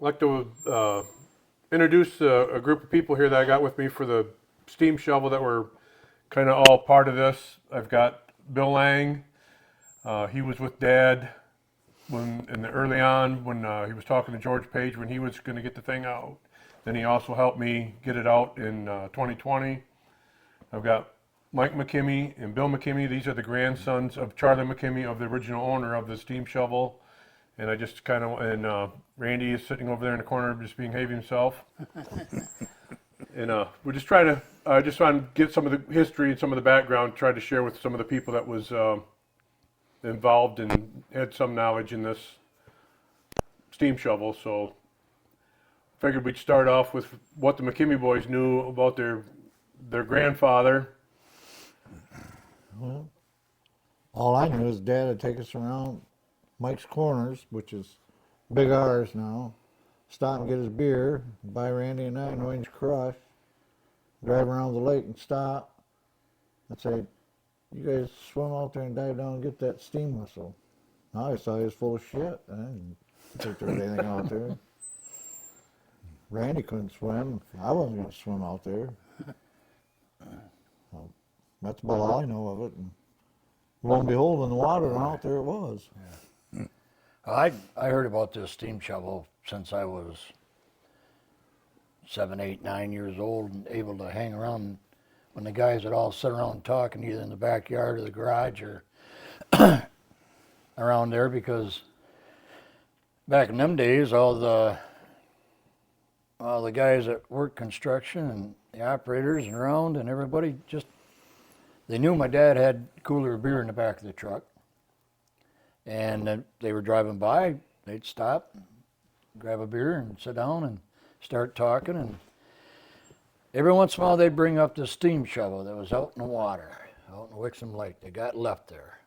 like to introduce a group of people here that I got with me for the steam shovel that were kind of all part of this. I've got Bill Lang. He was with Dad when in the early on when he was talking to George Page when he was going to get the thing out. Then he also helped me get it out in 2020. I've got Mike McKimmy and Bill McKimmy. These are the grandsons of Charlie McKimmy, of the original owner of the steam shovel. And I just kind of, and Randy is sitting over there in the corner just behaving himself. And we're just trying to, just trying to get some of the history and some of the background, try to share with some of the people that was involved and had some knowledge in this steam shovel. So figured we'd start off with what the McKimmy boys knew about their grandfather. Well, all I knew is Dad would take us around Mike's Corners, which is Big R's now, stop and get his beer, buy Randy and I an Orange Crush, drive around the lake and stop, and say, you guys swim out there and dive down and get that steam whistle. I always thought he was full of shit. I didn't think there was anything out there. Randy couldn't swim. I wasn't going to swim out there. Well, that's about all I know of it. And lo and behold, in the water, and out there it was. Yeah. I heard about this steam shovel since I was 7, 8, 9 years old and able to hang around when the guys would all sit around talking either in the backyard or the garage or around there, because back in them days all the guys that worked construction and the operators and around and everybody just, they knew my dad had a cooler of beer in the back of the truck. And then they were driving by, they'd stop, grab a beer and sit down and start talking. And every once in a while they'd bring up this steam shovel that was out in the water, out in Wixom Lake. They got left there.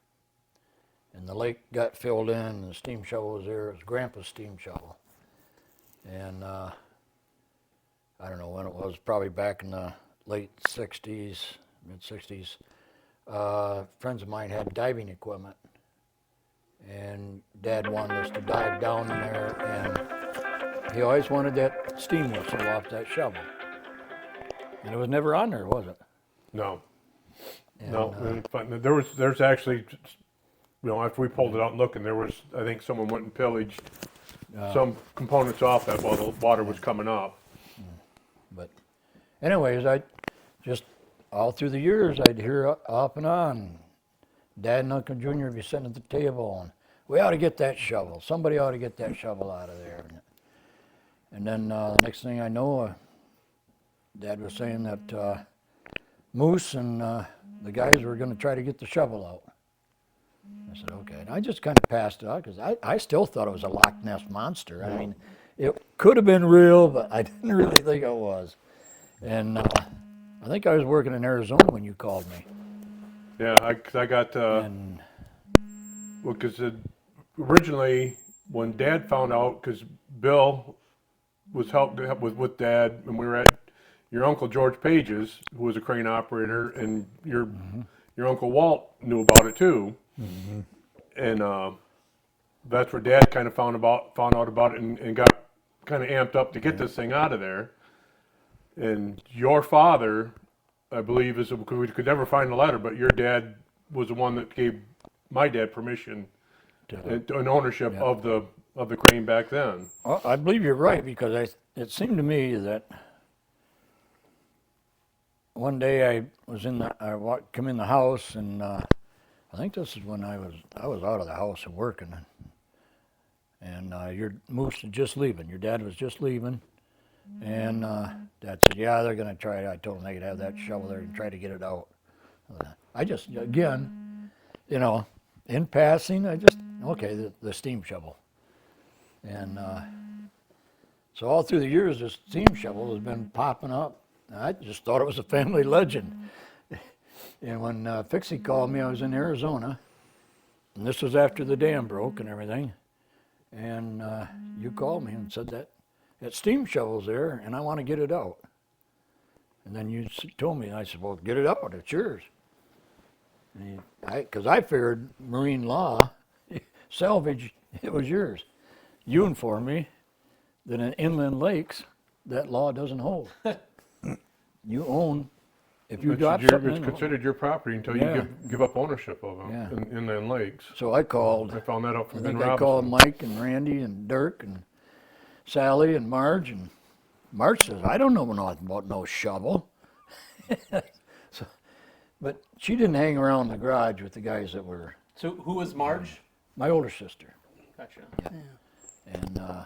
And the lake got filled in and the steam shovel was there. It was Grandpa's steam shovel. And I don't know when it was, probably back in the late 60s, mid 60s. Friends of mine had diving equipment. And Dad wanted us to dive down in there, and he always wanted that steam whistle off that shovel. And it was never on there, was it? No. And, No. But there's actually, after we pulled it out and looking, there was, I think someone went and pillaged some components off that while the water was coming up. But anyways, I just, all through the years, I'd hear off and on, Dad and Uncle Junior would be sitting at the table and, we ought to get that shovel. Somebody ought to get that shovel out of there. And then the next thing I know, Dad was saying that Moose and the guys were going to try to get the shovel out. I said, okay. And I just kind of passed it out because I still thought it was a Loch Ness monster. I mean, it could have been real, but I didn't really think it was. And I think I was working in Arizona when you called me. Yeah, I got, because originally when Dad found out, because Bill was helped with Dad, and we were at your Uncle George Page's, who was a crane operator, and your Uncle Walt knew about it too. Mm-hmm. And that's where Dad kind of found out about it and got kind of amped up to get this thing out of there. And your father, I believe, because we could never find the letter, but your dad was the one that gave my dad permission and ownership of the crane back then. Well, I believe you're right, because it seemed to me that one day I come in the house, and I think this is when I was out of the house and working, and your Moose was just leaving. Your dad was just leaving. And Dad said, yeah, they're going to try it. I told them they could have that shovel there and try to get it out. I just, again, in passing, okay, the steam shovel. And so all through the years, the steam shovel has been popping up. I just thought it was a family legend. And when Fixie called me, I was in Arizona. And this was after the dam broke and everything. And you called me and said that steam shovel's there, and I want to get it out. And then you told me, and I said, well, get it out, it's yours. Because I figured marine law, salvage, it was yours. You informed me that in inland lakes, that law doesn't hold. You own, if you drop something It's in. considered your property until Yeah. you give up ownership of them Yeah. in inland lakes. So I called, I found that out I from Ben think I called Robinson. Mike and Randy and Dirk and Sally and Marge, and Marge says, I don't know nothing about no shovel. So, but she didn't hang around the garage with the guys that were So who was Marge? my older sister. Gotcha. And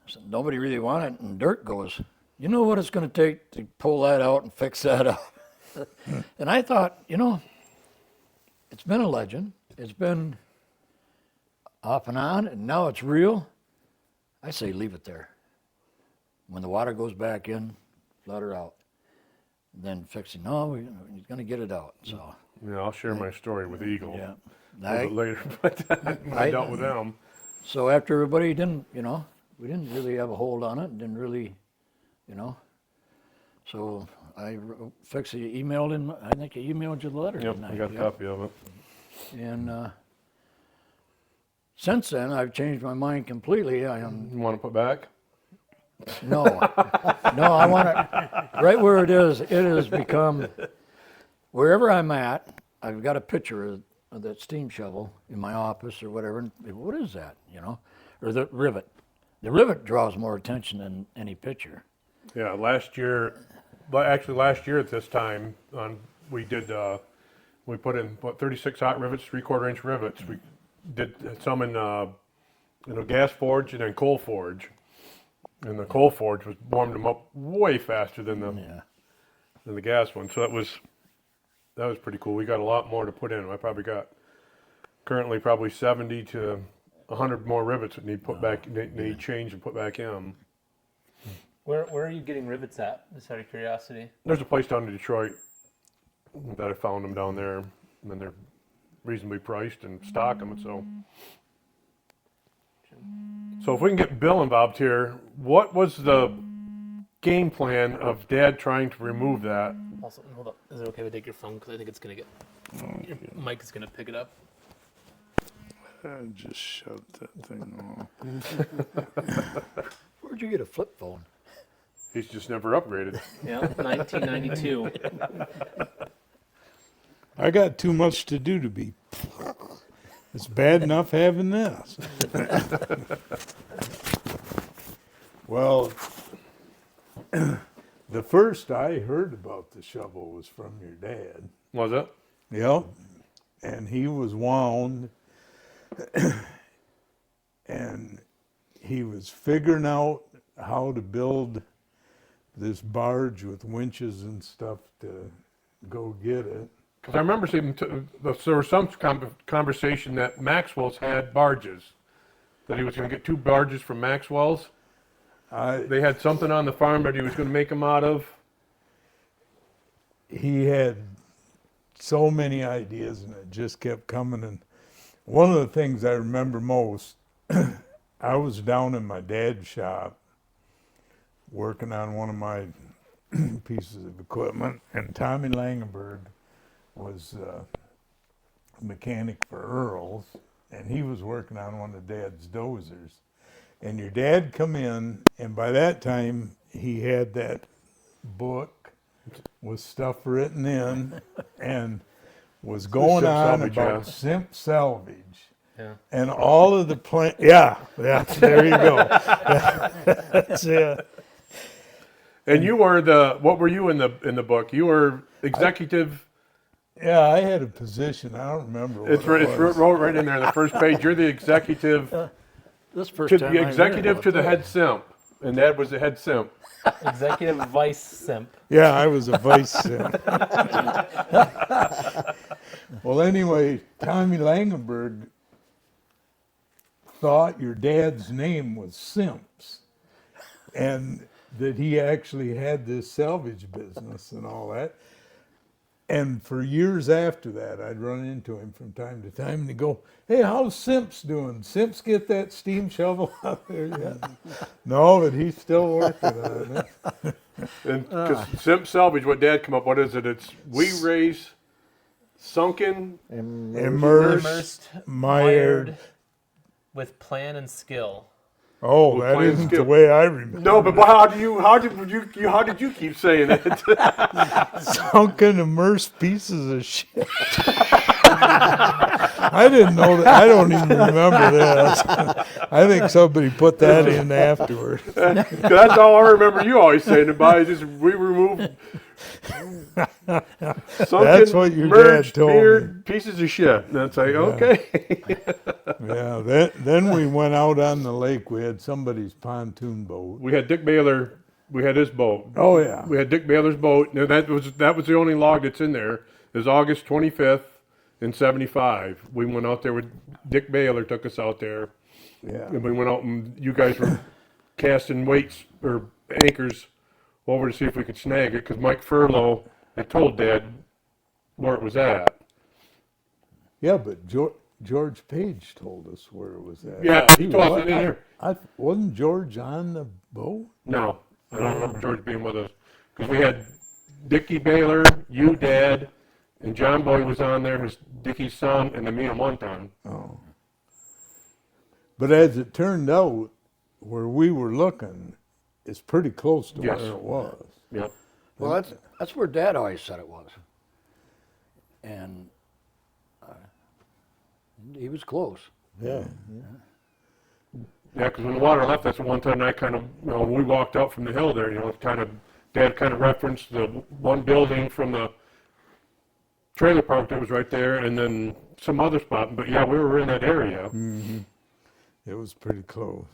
so nobody really wanted it. And Dirk goes, you know what it's going to take to pull that out and fix that up? And I thought, it's been a legend. It's been off and on, and now it's real. I say leave it there. When the water goes back in, let her out. Then fix it. No, he's going to get it out. So, Yeah, I'll share my story with Eagle yeah. a little bit later. But when I dealt with them. So after everybody didn't, we didn't really have a hold on it, didn't really, So I fixed it, emailed him, I think I emailed you the letter, Yep, didn't I? I got a Yep. copy of it. And since then, I've changed my mind completely. I am, You want to put back? no, no, I want it, right where it has become, wherever I'm at, I've got a picture of that steam shovel in my office or whatever, and what is that, Or the rivet. The rivet draws more attention than any picture. Yeah, last year at this time, we did, we put in, 36 hot rivets, 3/4 inch rivets. We did some in, gas forge and then coal forge. And the coal forge warmed them up way faster than the gas one. So that was pretty cool. We got a lot more to put in. I probably got currently probably 70 to 100 more rivets that need put back, need changed and put back in. Where are you getting rivets at? Just out of curiosity. There's a place down in Detroit that I found them down there, and they're reasonably priced and stock them. So if we can get Bill involved here, what was the game plan of Dad trying to remove that? Also, hold up. Is it okay if I take your phone? Because I think it's gonna get. Your mic is gonna pick it up. I just shut that thing off. Where'd you get a flip phone? He's just never upgraded. Yeah, 1992. I got too much to do to be. It's bad enough having this. Well, the first I heard about the shovel was from your dad. Was it? Yep. And he was wound and he was figuring out how to build this barge with winches and stuff to go get it. Because I remember seeing there was some conversation that Maxwell's had barges, that he was going to get 2 barges from Maxwell's. They had something on the farm that he was going to make them out of. He had so many ideas and it just kept coming. And one of the things I remember most, I was down in my dad's shop working on one of my pieces of equipment, and Tommy Langenberg was a mechanic for Earl's, and he was working on one of Dad's dozers. And your dad come in, and by that time he had that book with stuff written in, and was going Simp on salvage, about yeah. simp salvage. Yeah. And all of the yeah, there you go. That's it. And you were what were you in the book? You were executive. Yeah, I had a position. I don't remember what It's was. wrote right in there on the first page. You're the executive This first to time the I heard executive about to the that. head simp, and Dad was the head simp. Executive vice simp. Yeah, I was a vice simp. Well, anyway, Tommy Langenberg thought your dad's name was Simps, and that he actually had this salvage business and all that. And for years after that, I'd run into him from time to time, and he'd go, "Hey, how's Simps doing? Simps get that steam shovel out there yet?" No, but he's still working on it. And because simp salvage, what Dad come up, what is it? It's we raise sunken. Immersed, mired. With plan and skill. Oh, We're that playing isn't the skip. way I remember. No, but how did you keep saying it? Sunken, immersed pieces of shit. I didn't know that. I don't even remember that. I think somebody put that in afterward. That's all I remember you always saying about it. Just we removed sunken, That's what your dad merged, told beard, pieces of shit. And that's like, okay. Yeah, then we went out on the lake. We had somebody's pontoon boat. We had Dick Baylor. We had his boat. Oh, yeah. We had Dick Baylor's boat. Now, that was the only log that's in there. It was August 25th in '75. We went out there with Dick Baylor. Took us out there, Yeah. and we went out and you guys were casting weights or anchors over to see if we could snag it because Mike Furlow had told Dad where it was at. Yeah, but George Page told us where it was at. Yeah, he told us in there. Wasn't George on the boat? No, I don't remember George being with us because we had Dickie Baylor, you, Dad, and John Boy was on there, was Dickie's son, and then me and one time. Oh. But as it turned out, where we were looking is pretty close to Yes. where it was. Yep. Well, that's where Dad always said it was, and he was close. Yeah. Yeah, because when the water left, that's the one time I kind of, when we walked out from the hill there, Dad kind of referenced the one building from the trailer park that was right there, and then some other spot. But yeah, we were in that area. It was pretty close.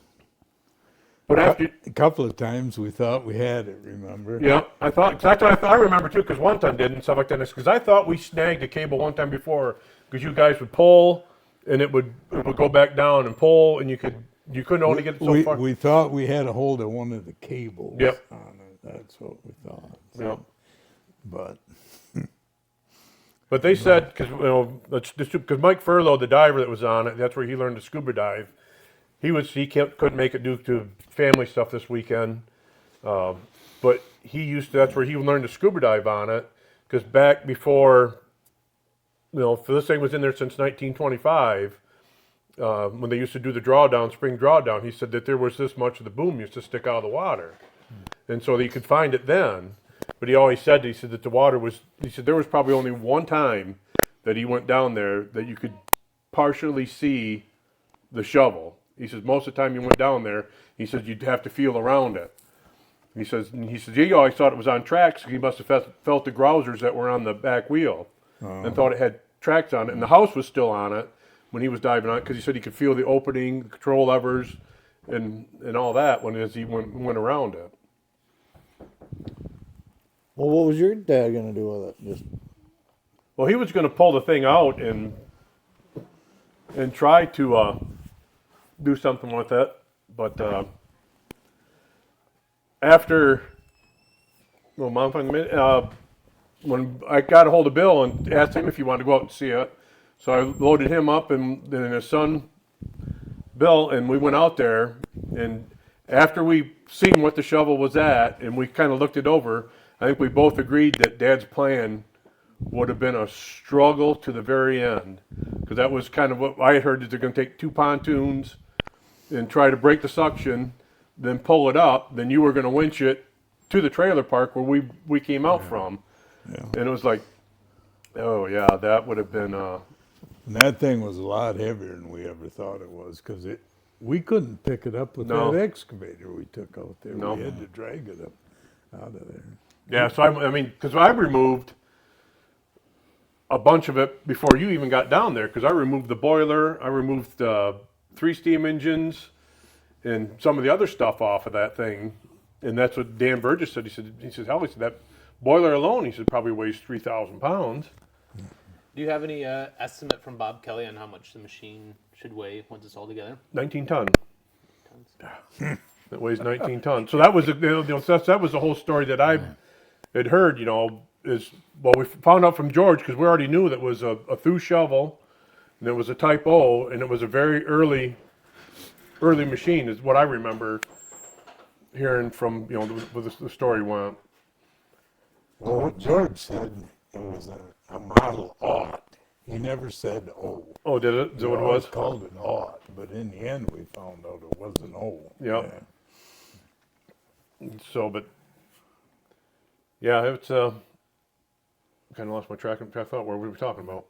But after, A couple of times we thought we had it, remember? yeah, I thought, cause I remember too, because one time did and stuff like that, because I thought we snagged a cable one time before, because you guys would pull, and it would go back down and pull, and you couldn't only get it so far. We thought we had a hold of one of the cables Yep. on it. That's what we thought. Yep. But But they said, because Mike Furlow, the diver that was on it, that's where he learned to scuba dive. Couldn't make it due to family stuff this weekend. But that's where he learned to scuba dive on it. Because back before, this thing was in there since 1925, when they used to do the spring drawdown, he said that there was this much of the boom used to stick out of the water. And so you could find it then. But he always said, that the water was, there was probably only one time that he went down there that you could partially see the shovel. He says, most of the time you went down there, he says, you'd have to feel around it. He says he always thought it was on tracks. He must have felt the grousers that were on the back wheel and thought it had tracks on it. And the house was still on it when he was diving on it because he said he could feel the opening, the control levers, and all that as he went around it. Well, what was your dad gonna do with it? Just Well, he was going to pull the thing out and try to do something with it, but after when I got a hold of Bill and asked him if he wanted to go out and see it, so I loaded him up and then his son Bill, and we went out there. And after we seen what the shovel was at, and we kind of looked it over, I think we both agreed that Dad's plan would have been a struggle to the very end, because that was kind of what I had heard, that they're going to take two pontoons and try to break the suction, then pull it up, then you were going to winch it to the trailer park where we came out from. Yeah. And it was like, oh yeah, that would have been and that thing was a lot heavier than we ever thought it was because we couldn't pick it up with No. that excavator we took out there. No. We had to drag it up out of there. yeah. So I mean, because I removed a bunch of it before you even got down there, because I removed the boiler, I removed 3 steam engines, and some of the other stuff off of that thing. And that's what Dan Burgess said. He said, hell, he said, that boiler alone, he said, probably weighs 3,000 pounds. Do you have any estimate from Bob Kelly on how much the machine should weigh once it's all together? 19 ton. Tons. That weighs 19 tons. So that was that was the whole story that I had heard. We found out from George, because we already knew that was a Thew shovel, and it was a Type O, and it was a very early machine, is what I remember hearing from where the story went. Well, what George said, it was a Model Aught. He never said O. Oh, did it? Is that what it We always was? called it ought, but in the end we found out it was an O. Yep. So, but yeah, it's kind of lost my track of thought. What were we talking about?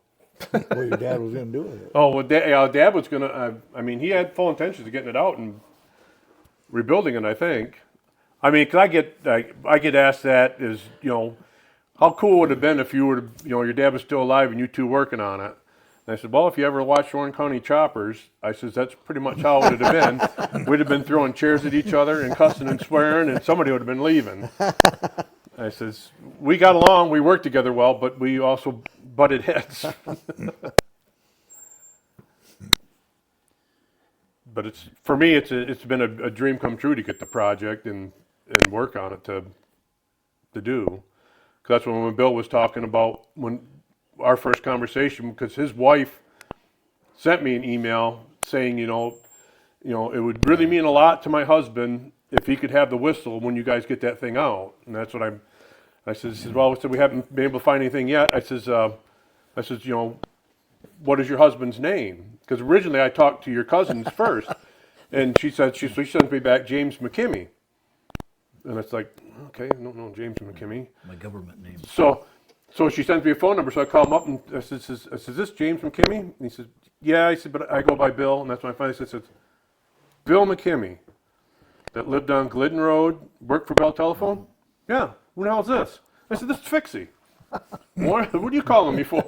What your dad was gonna do with it. Oh, well, Dad was gonna. I mean, he had full intentions of getting it out and rebuilding it. I think. I mean, 'cause I get asked that is, how cool would it have been if you were, your dad was still alive and you two working on it. And I said, well, if you ever watched Warren County Choppers, I says that's pretty much how it would have been. We'd have been throwing chairs at each other and cussing and swearing, and somebody would have been leaving. I says, we got along, we worked together well, but we also butted heads. But for me, it's been a dream come true to get the project and work on it to do. 'Cause that's when Bill was talking about when our first conversation, because his wife sent me an email saying, it would really mean a lot to my husband if he could have the whistle when you guys get that thing out. And that's what I says, well, we haven't been able to find anything yet. I says, what is your husband's name? Because originally I talked to your cousins first, and she said she sent me back James McKimmy, and it's like, okay, I don't know James McKimmy. My government name. So she sends me a phone number, so I call him up and I says, is this James McKimmy? And he says, yeah. I said, but I go by Bill, and that's when I finally said, Bill McKimmy, that lived on Glidden Road, worked for Bell Telephone? Yeah. Who the hell is this? I said, this is Fixie. What do you call me for?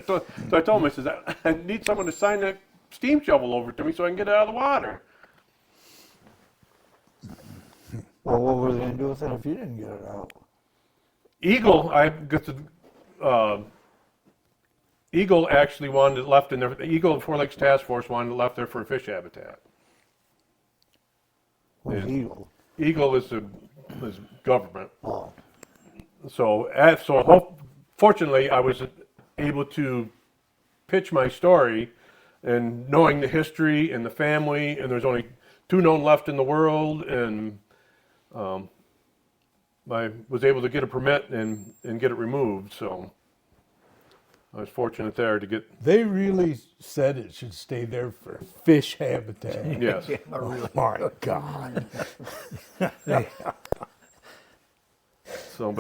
So I told him, I says, I need someone to sign that steam shovel over to me so I can get it out of the water. Well, what were they gonna do with it if you didn't get it out? Eagle actually wanted it left in there. Eagle and Four Lakes Task Force wanted it left there for a fish habitat. What's Yeah. Eagle? Eagle is government. Oh, So fortunately, I was able to pitch my story, and knowing the history and the family, and there's only 2 known left in the world, and I was able to get a permit and get it removed. So I was fortunate there to get. They really said it should stay there for fish habitat. Yes. Oh my God. So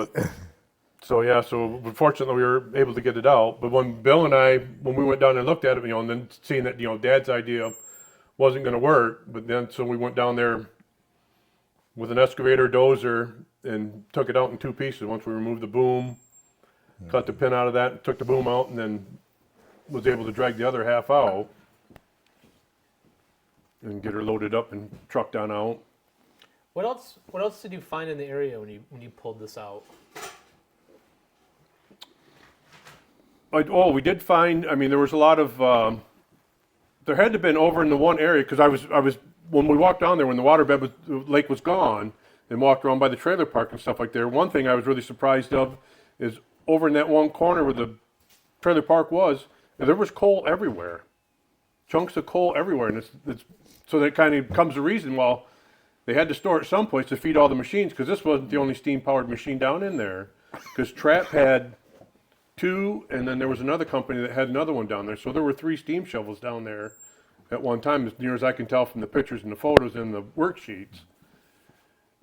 fortunately we were able to get it out. But when Bill and I, when we went down and looked at it, and then seeing that, Dad's idea wasn't going to work, but then, so we went down there with an excavator dozer and took it out in 2 pieces. Once we removed the boom, cut the pin out of that, took the boom out, and then was able to drag the other half out and get her loaded up and trucked on out. What else did you find in the area when you pulled this out? We did find. I mean, there was a lot of. There had to have been over in the one area, because I was when we walked down there, when the waterbed the lake was gone, and walked around by the trailer park and stuff like that. One thing I was really surprised of is over in that one corner where the trailer park was, there was coal everywhere, chunks of coal everywhere, and it's so that kind of comes the reason. Well, they had to store it someplace to feed all the machines, because this wasn't the only steam-powered machine down in there, because Trap had 2, and then there was another company that had another one down there. So there were 3 steam shovels down there at one time, as near as I can tell from the pictures and the photos and the worksheets.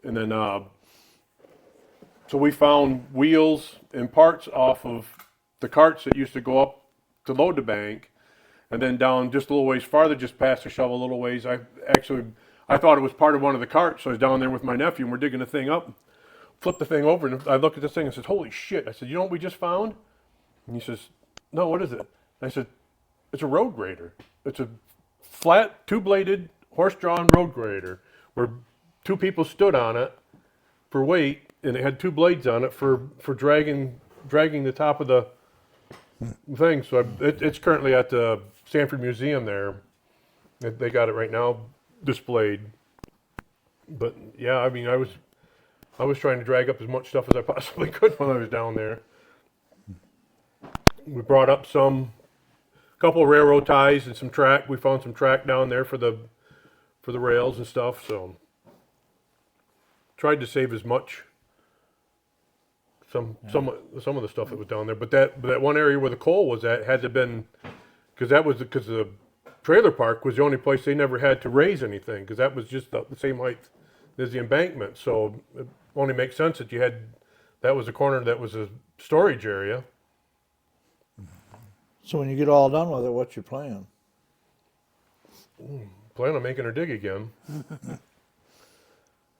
And then, so we found wheels and parts off of the carts that used to go up to load the bank, and then down just a little ways farther, just past the shovel a little ways. I thought it was part of one of the carts, so I was down there with my nephew, and we're digging the thing up, flipped the thing over, and I looked at this thing and said, holy shit. I said, you know what we just found? And he says, no, what is it? And I said, it's a road grader. It's a flat, 2-bladed, horse-drawn road grader, where 2 people stood on it for weight, and it had 2 blades on it for dragging the top of the thing. So it's currently at the Sanford Museum there. They got it right now displayed. But yeah, I mean, I was trying to drag up as much stuff as I possibly could when I was down there. We brought up a couple of railroad ties and some track. We found some track down there for the rails and stuff. So tried to save as much some of the stuff that was down there. But that one area where the coal was at had to been, because the trailer park was the only place they never had to raise anything, because that was just the same height as the embankment. So it only makes sense that that was a corner that was a storage area. So when you get all done with it, what's your plan? Plan on making her dig again.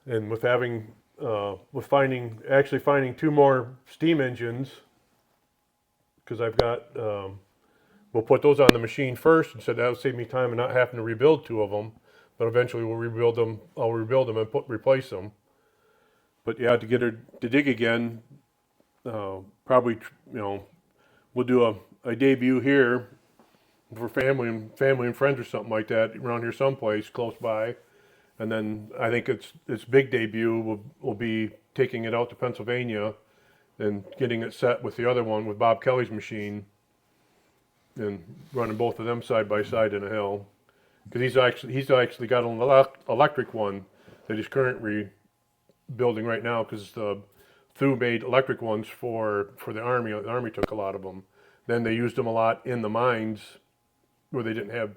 And with having, actually finding 2 more steam engines, because I've got, we'll put those on the machine first, and so that'll save me time and not having to rebuild 2 of them. But eventually we'll rebuild them. I'll rebuild them and replace them. But yeah, to get her to dig again, probably, we'll do a debut here for family and friends or something like that around here someplace close by. And then I think its big debut will be taking it out to Pennsylvania and getting it set with the other one with Bob Kelly's machine and running both of them side by side in a hill. Because he's actually got an electric one that he's currently building right now, because the Thew made electric ones for the Army. The Army took a lot of them. Then they used them a lot in the mines where they didn't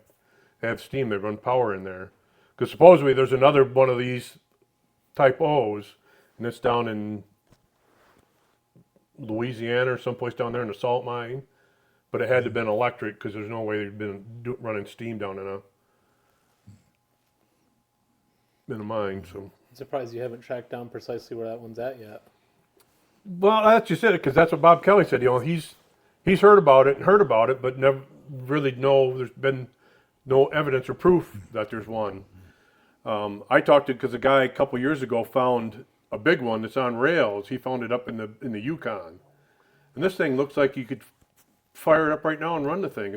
have steam. They run power in there. Because supposedly there's another one of these Type O's, and it's down in Louisiana or someplace down there in a salt mine. But it had to have been electric, because there's no way they'd been running steam down in a mine. So. I'm surprised you haven't tracked down precisely where that one's at yet. Well, that's just it, because that's what Bob Kelly said. He's heard about it, but never really there's been no evidence or proof that there's one. I talked to, because a guy a couple years ago found a big one that's on rails. He found it up in the Yukon, and this thing looks like you could fire it up right now and run the thing.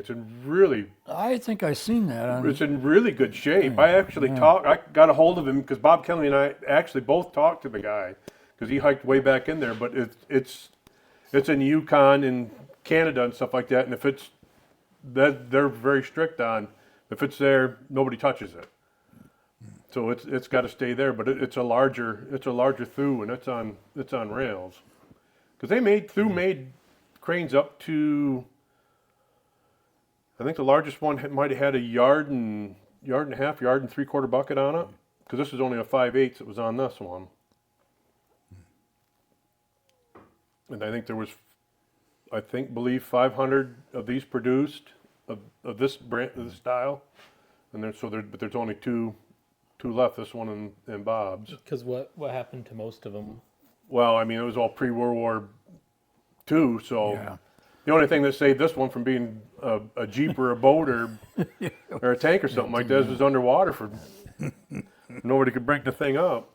I think I seen that. It's in really good shape. I actually I got a hold of him because Bob Kelly and I actually both talked to the guy, because he hiked way back in there. But it's in Yukon and Canada and stuff like that. And if they're very strict on, if it's there, nobody touches it. So it's got to stay there. But it's a larger Thew, and it's on rails. Because Thew made cranes up to, I think the largest one might have had a yard and a half, yard and 3/4 bucket on it. Because this is only a 5/8 that was on this one. And I think there was, believe 500 of these produced of this brand, this style. And but there's only two left, this one and Bob's. Because what happened to most of them? Well, I mean, it was all pre-World War II, so the only thing that saved this one from being a Jeep or a boat or a tank or something like that was underwater for nobody could break the thing up.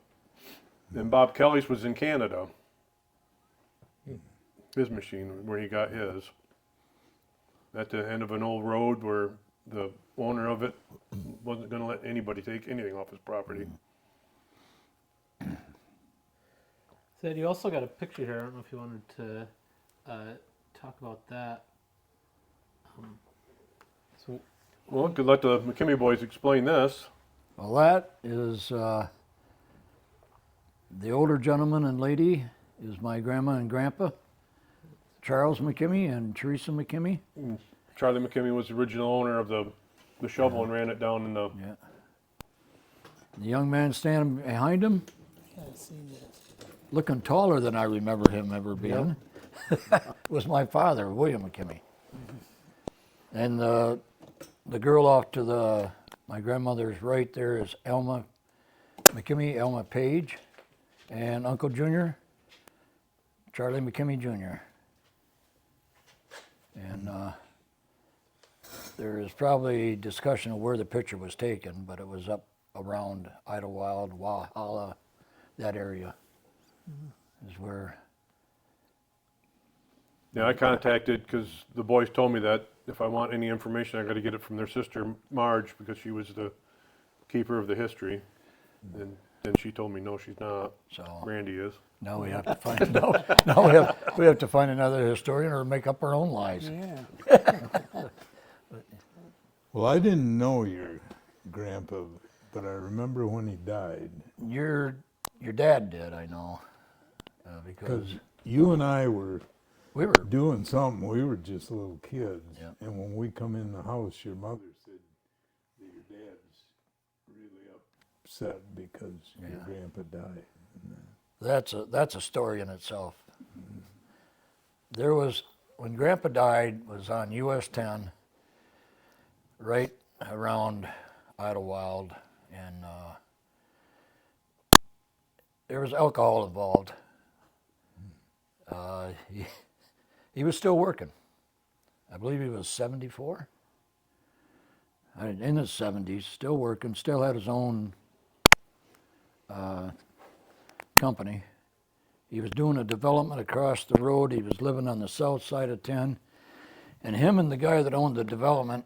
And Bob Kelly's was in Canada. His machine, where he got his. At the end of an old road where the owner of it wasn't going to let anybody take anything off his property. Sid, you also got a picture here. I don't know if you wanted to talk about that. Well, could let the McKimmy boys explain this. Well, that is the older gentleman and lady is my grandma and grandpa, Charles McKimmy and Teresa McKimmy. Charlie McKimmy was the original owner of the shovel and ran it down in the... Yeah. The young man standing behind him, looking taller than I remember him ever being, was my father, William McKimmy. And the girl off to my grandmother's right there is Elma McKimmy, Elma Page, and Uncle Junior, Charlie McKimmy Jr. And there is probably discussion of where the picture was taken, but it was up around Idlewild, Walhalla, that area is where. Yeah, I contacted, because the boys told me that if I want any information, I got to get it from their sister Marge, because she was the keeper of the history. And then she told me, no, she's not. So Randy is. now we have to find now we have to find another historian or make up our own lies. Yeah. Well, I didn't know your grandpa, but I remember when he died. Your dad did, I know, because you and I were We were, doing something. We were just little kids. Yeah. And when we come in the house, your mother said that your dad's really upset because your Yeah. grandpa died. that's a story in itself. There was, when Grandpa died, was on US 10, right around Idlewild, and there was alcohol involved. He was still working. I believe he was 74. In his 70s, still working, still had his own company. He was doing a development across the road. He was living on the south side of 10. And him and the guy that owned the development,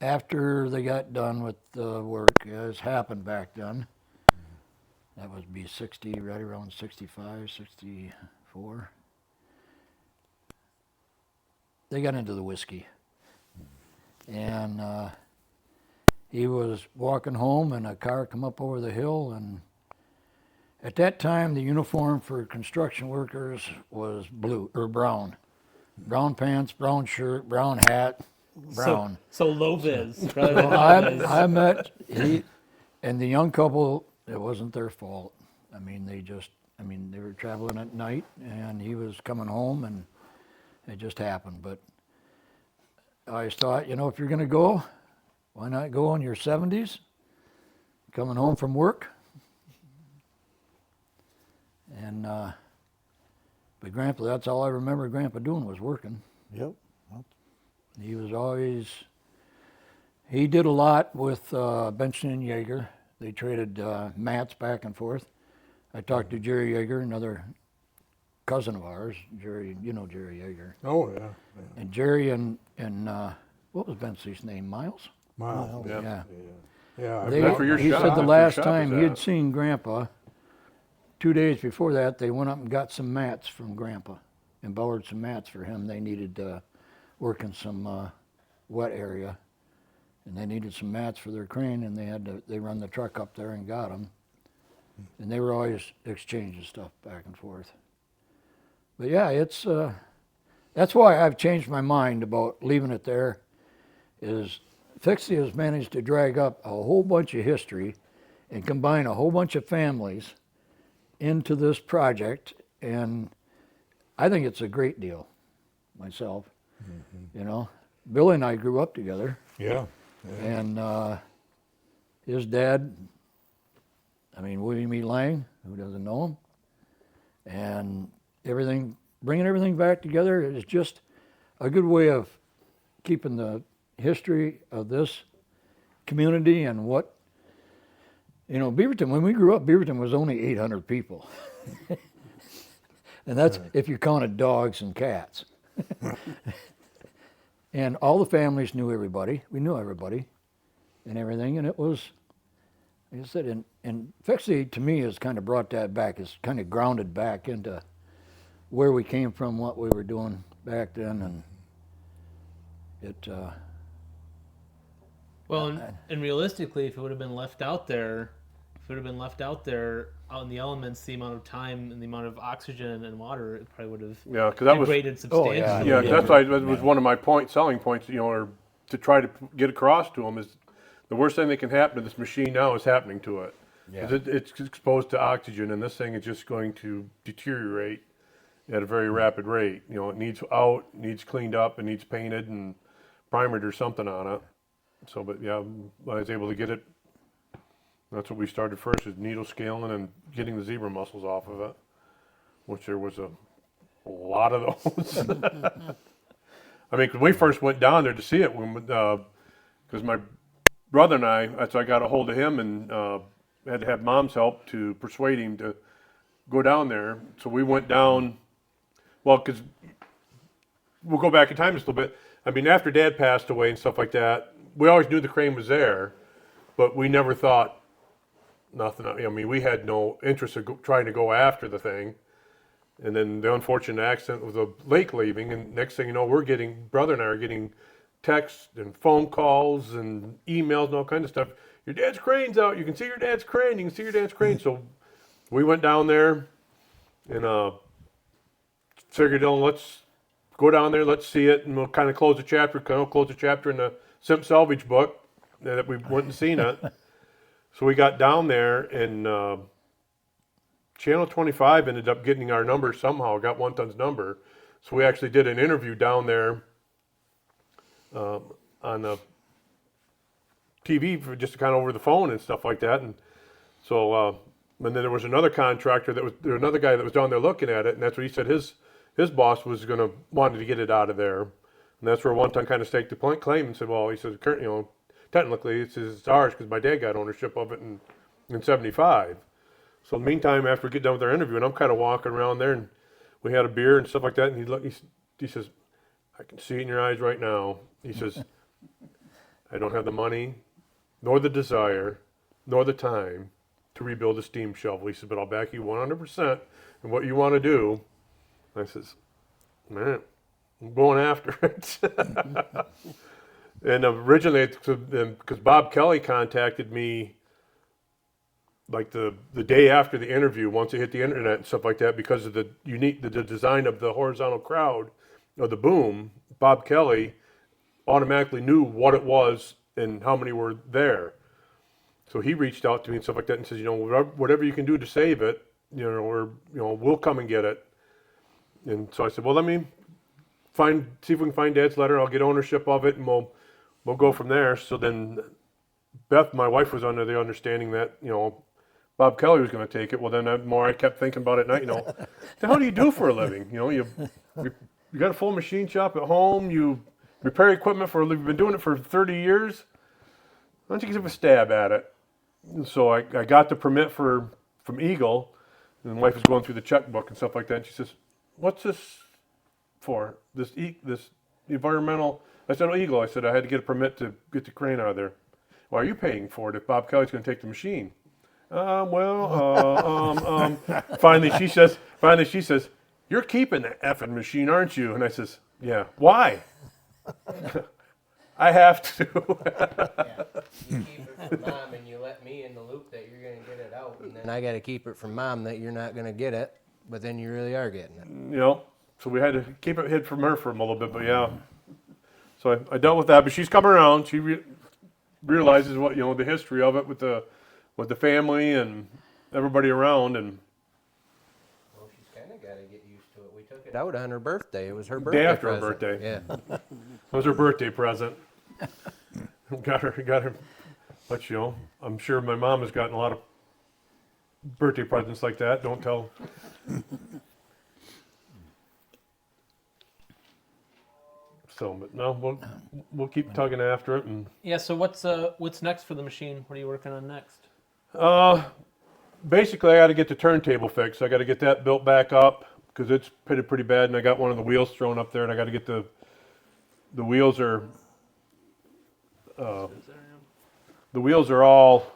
after they got done with the work, as happened back then, that would be 60, right around 65, 64. They got into the whiskey. And he was walking home and a car come up over the hill, and at that time the uniform for construction workers was blue or brown. Brown pants, brown shirt, brown hat, brown. So low vis. Rather than So high vis. I met he and the young couple. It wasn't their fault. I mean, they were traveling at night, and he was coming home, and it just happened. But I always thought, if you're going to go, why not go in your 70s, coming home from work? And but Grandpa, that's all I remember Grandpa doing was working. Yep. He was always, he did a lot with Benson and Yeager. They traded mats back and forth. I talked to Jerry Yeager, another cousin of ours. Jerry, you know Jerry Yeager. Oh, yeah. And Jerry and what was Benson's name? Miles? Miles. Yeah. Yeah. Yeah. They, That's where your he shop- said that's the where your last shop time is he had at. seen Grandpa, 2 days before that, they went up and got some mats from Grandpa and borrowed some mats for him. They needed work in some wet area, and they needed some mats for their crane, and they run the truck up there and got them. And they were always exchanging stuff back and forth. But yeah, it's that's why I've changed my mind about leaving it there. Is Fixie has managed to drag up a whole bunch of history and combine a whole bunch of families into this project, and I think it's a great deal myself. Billy and I grew up together, Yeah. and his dad, William E. Lang, who doesn't know him, and bringing everything back together is just a good way of keeping the history of this community and what, Beaverton, when we grew up, Beaverton was only 800 people. And that's if you counted dogs and cats. And all the families knew everybody. We knew everybody and everything. And it was, like I said, and Fixie to me has kind of brought that back, has kind of grounded back into where we came from, what we were doing back then. And it, Well, and realistically, if it would have been left out there, out in the elements, the amount of time and the amount of oxygen and water, it probably would have Yeah, because that was degraded substantially. yeah, 'cause that's why that was one of my selling points. Or to try to get across to them is the worst thing that can happen to this machine now is happening to it. 'Cause it's exposed to oxygen, and this thing is just going to deteriorate at a very rapid rate. It needs out, needs cleaned up, it needs painted and primered or something on it. So, but yeah, I was able to get it. That's what we started first, is needle scaling and getting the zebra mussels off of it, which there was a lot of those. 'Cause we first went down there to see it because my brother and so I got a hold of him and had to have Mom's help to persuade him to go down there. So we went down, well, because we'll go back in time just a little bit. After Dad passed away and stuff like that, we always knew the crane was there, but we never thought nothing. We had no interest in trying to go after the thing. And then the unfortunate accident with the lake leaving, and next thing you know, brother and I are getting texts and phone calls and emails and all kinds of stuff. Your dad's crane's out. You can see your dad's crane. You can see your dad's crane. So we went down there, and figured, let's go down there, let's see it, and we'll kind of close the chapter. Close the chapter in the Simp Salvage book that we went and seen it. So we got down there, and Channel 25 ended up getting our number somehow. Got One Ton's number, so we actually did an interview down there on the TV for just kind of over the phone and stuff like that. And so, and then there was another contractor another guy that was down there looking at it, and that's what he said his boss was wanted to get it out of there. And that's where One Ton kind of staked the claim and said, well, he says, technically it's ours because my dad got ownership of it in '75. So in the meantime, after we get done with our interview, and I'm kind of walking around there, and we had a beer and stuff like that, and he says, I can see it in your eyes right now. He says, I don't have the money, nor the desire, nor the time to rebuild a steam shovel. He said, but I'll back you 100% in what you want to do. And I says, man, I'm going after it. And originally, because Bob Kelly contacted me like the day after the interview, once it hit the internet and stuff like that, because of the design of the horizontal crowd of the boom, Bob Kelly automatically knew what it was and how many were there. So he reached out to me and stuff like that and says, whatever you can do to save it, we'll come and get it. And so I said, well, let me see if we can find Dad's letter. I'll get ownership of it, and we'll go from there. So then Beth, my wife, was under the understanding that, Bob Kelly was going to take it. Well, then the more I kept thinking about it at night, the hell do you do for a living? You got a full machine shop at home. You repair equipment you've been doing it for 30 years. Why don't you give a stab at it? And so I got the permit from Eagle, and my wife was going through the checkbook and stuff like that. And she says, what's this for? This environmental? I said, Eagle. I said, I had to get a permit to get the crane out of there. Why are you paying for it if Bob Kelly's going to take the machine? Finally she says, you're keeping that effing machine, aren't you? And I says, yeah. Why? I have to. You keep it from Mom and you let me in the loop that you're going to get it out. And then I got to keep it from Mom that you're not going to get it, but then you really are getting it. So we had to keep it hid from her for a little bit, but yeah. So I dealt with that, but she's come around. She realizes what, the history of it with the family and everybody around, and Well, she's kind of got to get used to it. We took it out on her birthday. It was her birthday day after her present. birthday. Yeah. It was her birthday present. got her. But I'm sure my mom has gotten a lot of birthday presents like that. Don't tell. So, but no, we'll keep tugging after it. And Yeah. So what's next for the machine? What are you working on next? basically, I got to get the turntable fixed. I got to get that built back up because it's pitted pretty bad, and I got one of the wheels thrown up there, and I got to get the wheels are. The wheels are all.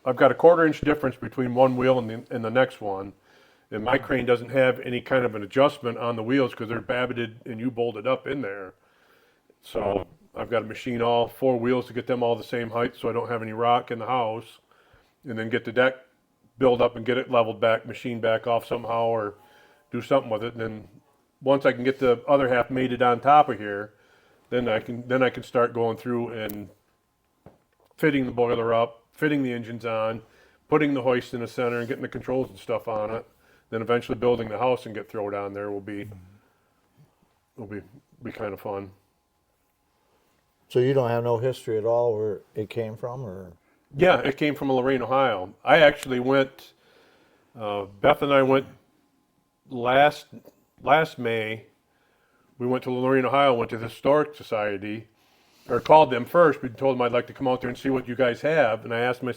I've got a 1/4 inch difference between one wheel and the next one, and my crane doesn't have any kind of an adjustment on the wheels because they're babbited and U-bolted up in there. So I've got to machine all 4 wheels to get them all the same height, so I don't have any rock in the house, and then get the deck built up and get it leveled back, machined back off somehow, or do something with it. And then once I can get the other half mated on top of here, then I can start going through and fitting the boiler up, fitting the engines on, putting the hoist in the center and getting the controls and stuff on it. Then eventually building the house and get thrown on there will be kind of fun. So you don't have no history at all where it came from, or? Yeah, it came from Lorain, Ohio. I actually went, Beth and I went last May. We went to Lorain, Ohio, went to the Historic Society, or called them first. We told them I'd like to come out there and see what you guys have. And I asked them, I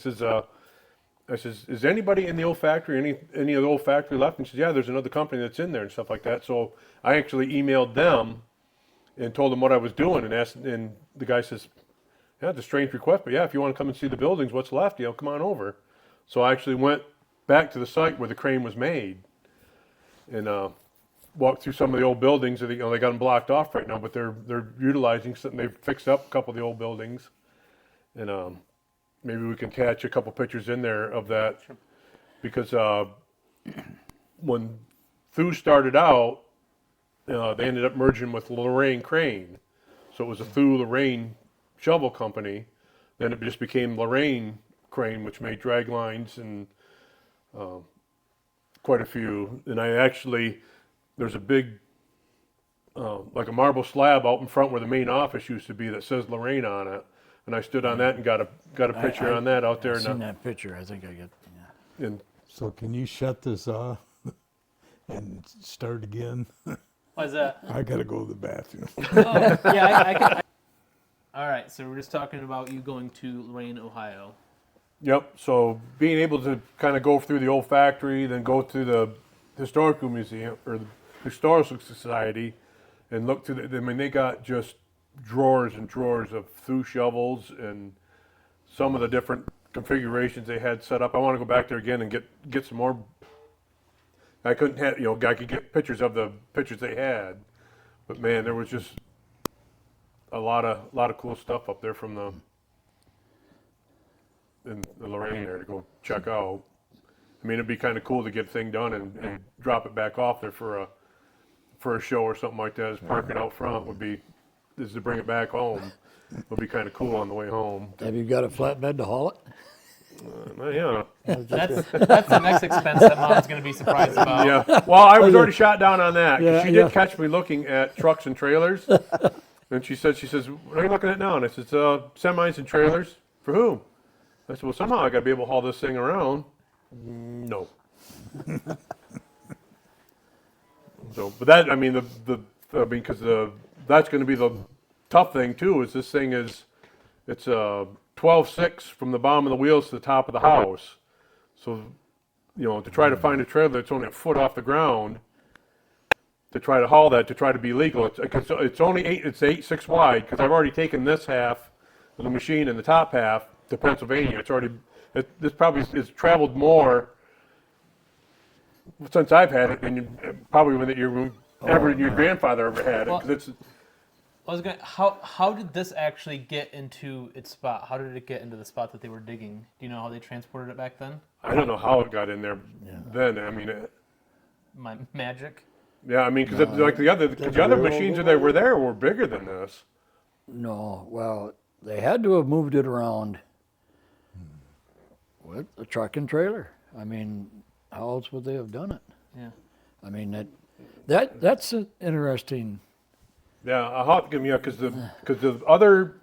says, is anybody in the old factory, any of the old factory left? And she says, yeah, there's another company that's in there and stuff like that. So I actually emailed them and told them what I was doing, and the guy says, yeah, it's a strange request, but yeah, if you want to come and see the buildings, what's left, come on over. So I actually went back to the site where the crane was made and walked through some of the old buildings. They got them blocked off right now, but they're utilizing something. They've fixed up a couple of the old buildings, and maybe we can catch a couple pictures in there of that, because when Thew started out, they ended up merging with Lorraine Crane. So it was a Thew Lorraine shovel company. Then it just became Lorraine Crane, which made drag lines and quite a few. And there's a big, like a marble slab out in front where the main office used to be that says Lorraine on it. And I stood on that and got a picture on that out there. I've seen that picture. I think I get. Yeah. And So can you shut this off and start again? Why is that? I gotta go to the bathroom. Oh, yeah, I can. All right, so we're just talking about you going to Lorain, Ohio. Yep. So being able to kind of go through the old factory, then go to the historical museum or the historical society, and look to I mean, they got just drawers and drawers of Thew shovels and some of the different configurations they had set up. I want to go back there again and get some more. I couldn't have, I could get pictures of the pictures they had, but man, there was just a lot of cool stuff up there from in the Lorraine there to go check out. I mean, it'd be kind of cool to get the thing done and drop it back off there for a show or something like that. As parking out front is to bring it back home. Would be kind of cool on the way home. Have you got a flatbed to haul it? Yeah. That's the next expense that Mom's going to be surprised about. Yeah. Well, I was already shot down on that. 'Cause Yeah, she yeah. did catch me looking at trucks and trailers. And she says, what are you looking at now? And I said, semis and trailers. For whom? I said, well, somehow I got to be able to haul this thing around. No. So, but that, I mean, because that's going to be the tough thing too. Is this thing it's 12.6 from the bottom of the wheels to the top of the house. So, to try to find a trailer that's only a foot off the ground, to try to haul that, to try to be legal, it's only 8.6 wide, because I've already taken this half of the machine and the top half to Pennsylvania. This probably has traveled more since I've had it than probably when your grandfather ever had it. 'Cause it's, How did this actually get into its spot? How did it get into the spot that they were digging? Do you know how they transported it back then? I don't know how it got in there then. I mean, My magic. yeah, I mean, because like the other machines that were there were bigger than this. No. Well, they had to have moved it around with a truck and trailer. I mean, how else would they have done it? Yeah. I mean, that's an interesting. Yeah, because the other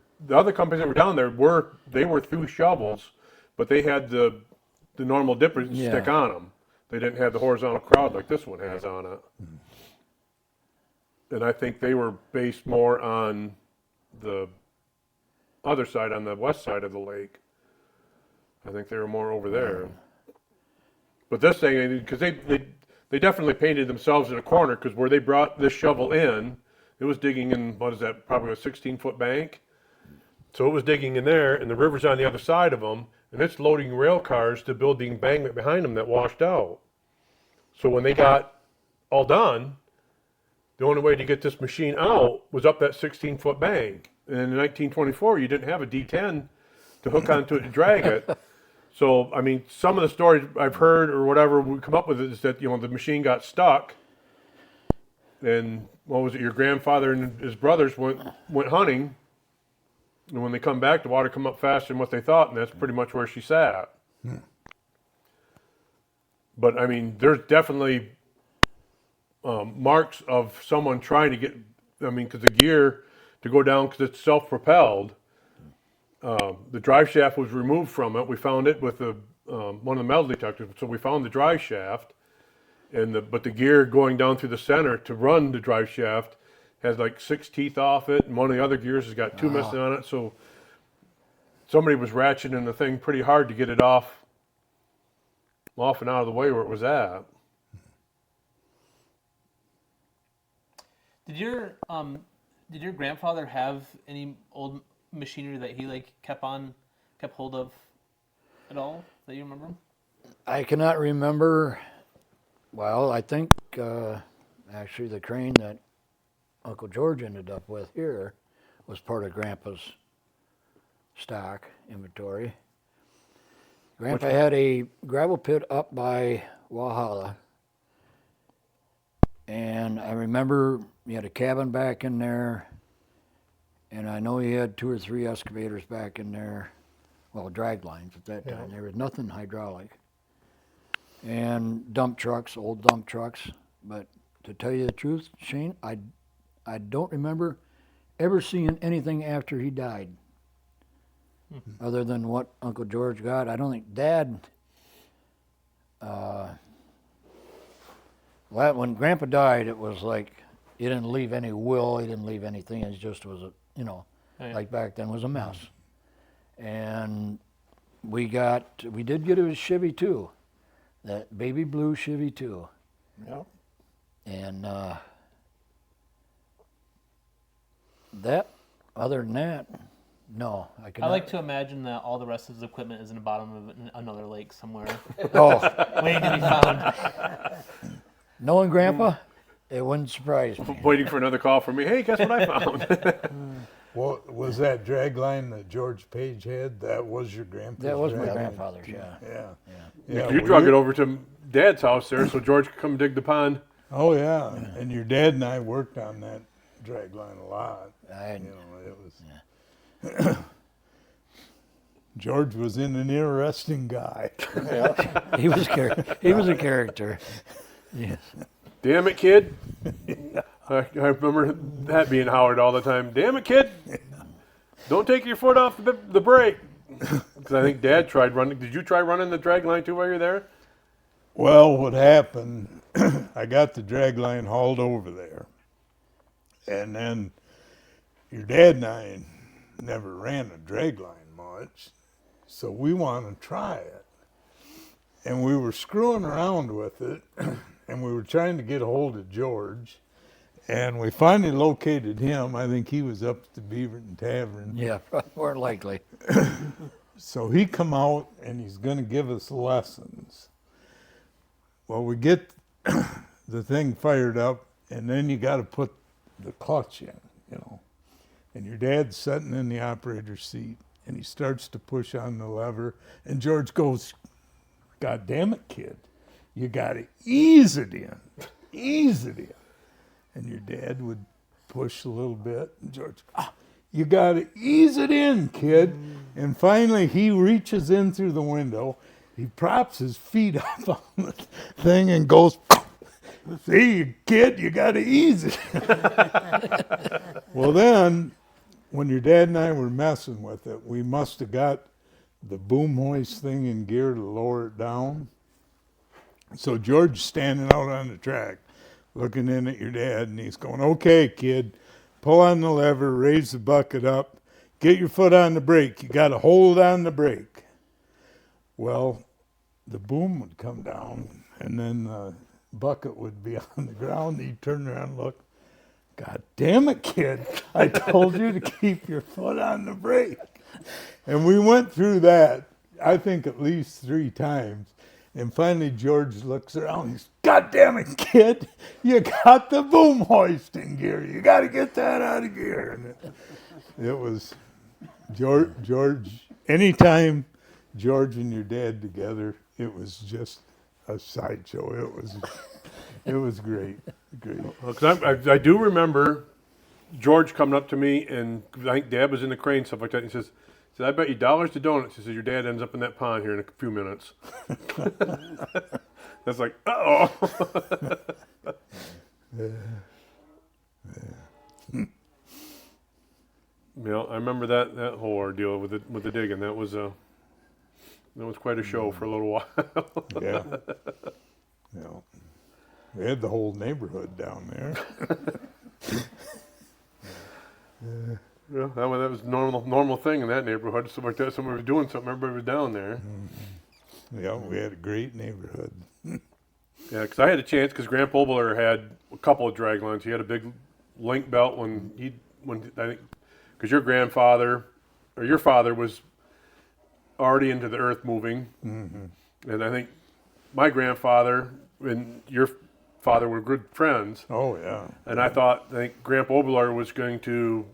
companies that were down there were Thew shovels, but they had the normal dipper stick on them. They didn't have the horizontal crowd like this one has on it. And I think they were based more on the other side, on the west side of the lake. I think they were more over there. But this thing, because they definitely painted themselves in a corner, because where they brought this shovel in, it was digging in, probably a 16-foot bank. So it was digging in there, and the river's on the other side of them, and it's loading rail cars to build the embankment behind them that washed out. So when they got all done, the only way to get this machine out was up that 16-foot bank. And in 1924, you didn't have a D10 to hook onto it to drag it. So, I mean, some of the stories I've heard or whatever we come up with is that, the machine got stuck. And what was it? Your grandfather and his brothers went hunting. And when they come back, the water come up faster than what they thought. And that's pretty much where she sat. But, I mean, there's definitely marks of someone trying to get, because the gear to go down, because it's self-propelled, the drive shaft was removed from it. We found it with one of the metal detectors. So we found the drive shaft, but the gear going down through the center to run the drive shaft has like 6 teeth off it, and one of the other gears has got 2 missing on it. So somebody was ratcheting the thing pretty hard to get it off and out of the way where it was at. Did your grandfather have any old machinery that he kept hold of at all that you remember? I cannot remember. Well, I think actually the crane that Uncle George ended up with here was part of Grandpa's stock inventory. Grandpa had a gravel pit up by Walhalla, And I remember he had a cabin back in there, and I know he had 2 or 3 excavators back in there. Well, drag lines at that time. Yeah. There was nothing hydraulic. And dump trucks, old dump trucks. But to tell you the truth, Shane, I don't remember ever seeing anything after he died. Other than what Uncle George got. I don't think Dad, well, when Grandpa died, it was like he didn't leave any will, he didn't leave anything. It just was a, like back then was a mess. And we did get a Chevy too, that baby blue Chevy too. Yep. And that, other than that, no, I could I not. like to imagine that all the rest of his equipment is in the bottom of another lake somewhere, Oh, waiting to be found. knowing Grandpa, it wouldn't surprise me. Waiting for another call from me. Hey, guess what I found? Well, was that drag line that George Page had? That was your grandpa's That was my drag line? grandfather's, yeah. Yeah. Yeah. Yeah, you well, drug it over to Dad's house there so George could come dig the pond. Oh, yeah. And your dad and I worked on that drag line a lot. I, It was. George was an interesting guy. he was a character. Yes. Damn it, kid. I remember that being Howard all the time. Damn it, kid. Don't take your foot off the brake. Because I think Dad tried running. Did you try running the drag line too while you were there? Well, what happened, I got the drag line hauled over there. And then your dad and I never ran a drag line much. So we wanted to try it. And we were screwing around with it. And we were trying to get a hold of George. And we finally located him. I think he was up at the Beaverton Tavern. Yeah, more likely. So he come out and he's going to give us lessons. Well, we get the thing fired up, and then you got to put the clutch in, And your dad's sitting in the operator's seat, and he starts to push on the lever, and George goes, "God damn it, kid. You got to ease it in. Ease it in." And your dad would push a little bit, and George, "You got to ease it in, kid." And finally, he reaches in through the window. He props his feet up on the thing and goes, "See, kid, you got to ease it." Well, then, when your dad and I were messing with it, we must have got the boom hoist thing in gear to lower it down. So George's standing out on the track, looking in at your dad, and he's going, "Okay, kid, pull on the lever, raise the bucket up, get your foot on the brake. You got to hold on the brake." Well, the boom would come down, and then the bucket would be on the ground. He'd turn around and look. "God damn it, kid. I told you to keep your foot on the brake." And we went through that, I think at least 3 times. And finally, George looks around. He's, "God damn it, kid. You got the boom hoist in gear. You got to get that out of gear." And it was George, anytime George and your dad together, it was just a sideshow. It was great. Because I do remember George coming up to me, and I think Dad was in the crane, stuff like that. And he says, "I bet you dollars to donuts." He says, "Your dad ends up in that pond here in a few minutes." That's like, uh-oh. I remember that whole ordeal with the digging. That was quite a show for a little while. Yeah. We had the whole neighborhood down there. Yeah, that was normal thing in that neighborhood. Stuff like that. Somebody was doing something. Everybody was down there. Yeah, we had a great neighborhood. Yeah, because I had a chance. Because Grandpa Obler had a couple of drag lines. He had a big link belt when I think because your grandfather or your father was already into the earth moving, and I think my grandfather and your father were good friends. Oh, yeah. And I think Grandpa Obler was going to.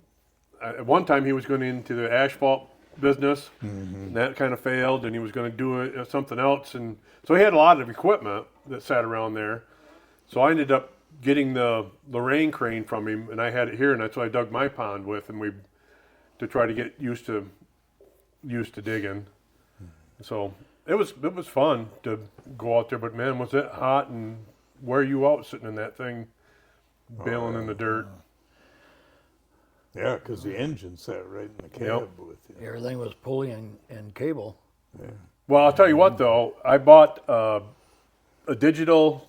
At one time, he was going into the asphalt business, and that kind of failed, and he was going to do something else. And so he had a lot of equipment that sat around there. So I ended up getting the Lorraine crane from him, and I had it here, and that's what I dug my pond with, and we to try to get used to digging. So it was fun to go out there, but man, was it hot and wear you out sitting in that thing, bailing in the dirt. Yeah, because the engine sat right in the cab with you. Everything was pulley and cable. Yeah. Well, I'll tell you what though, I bought a digital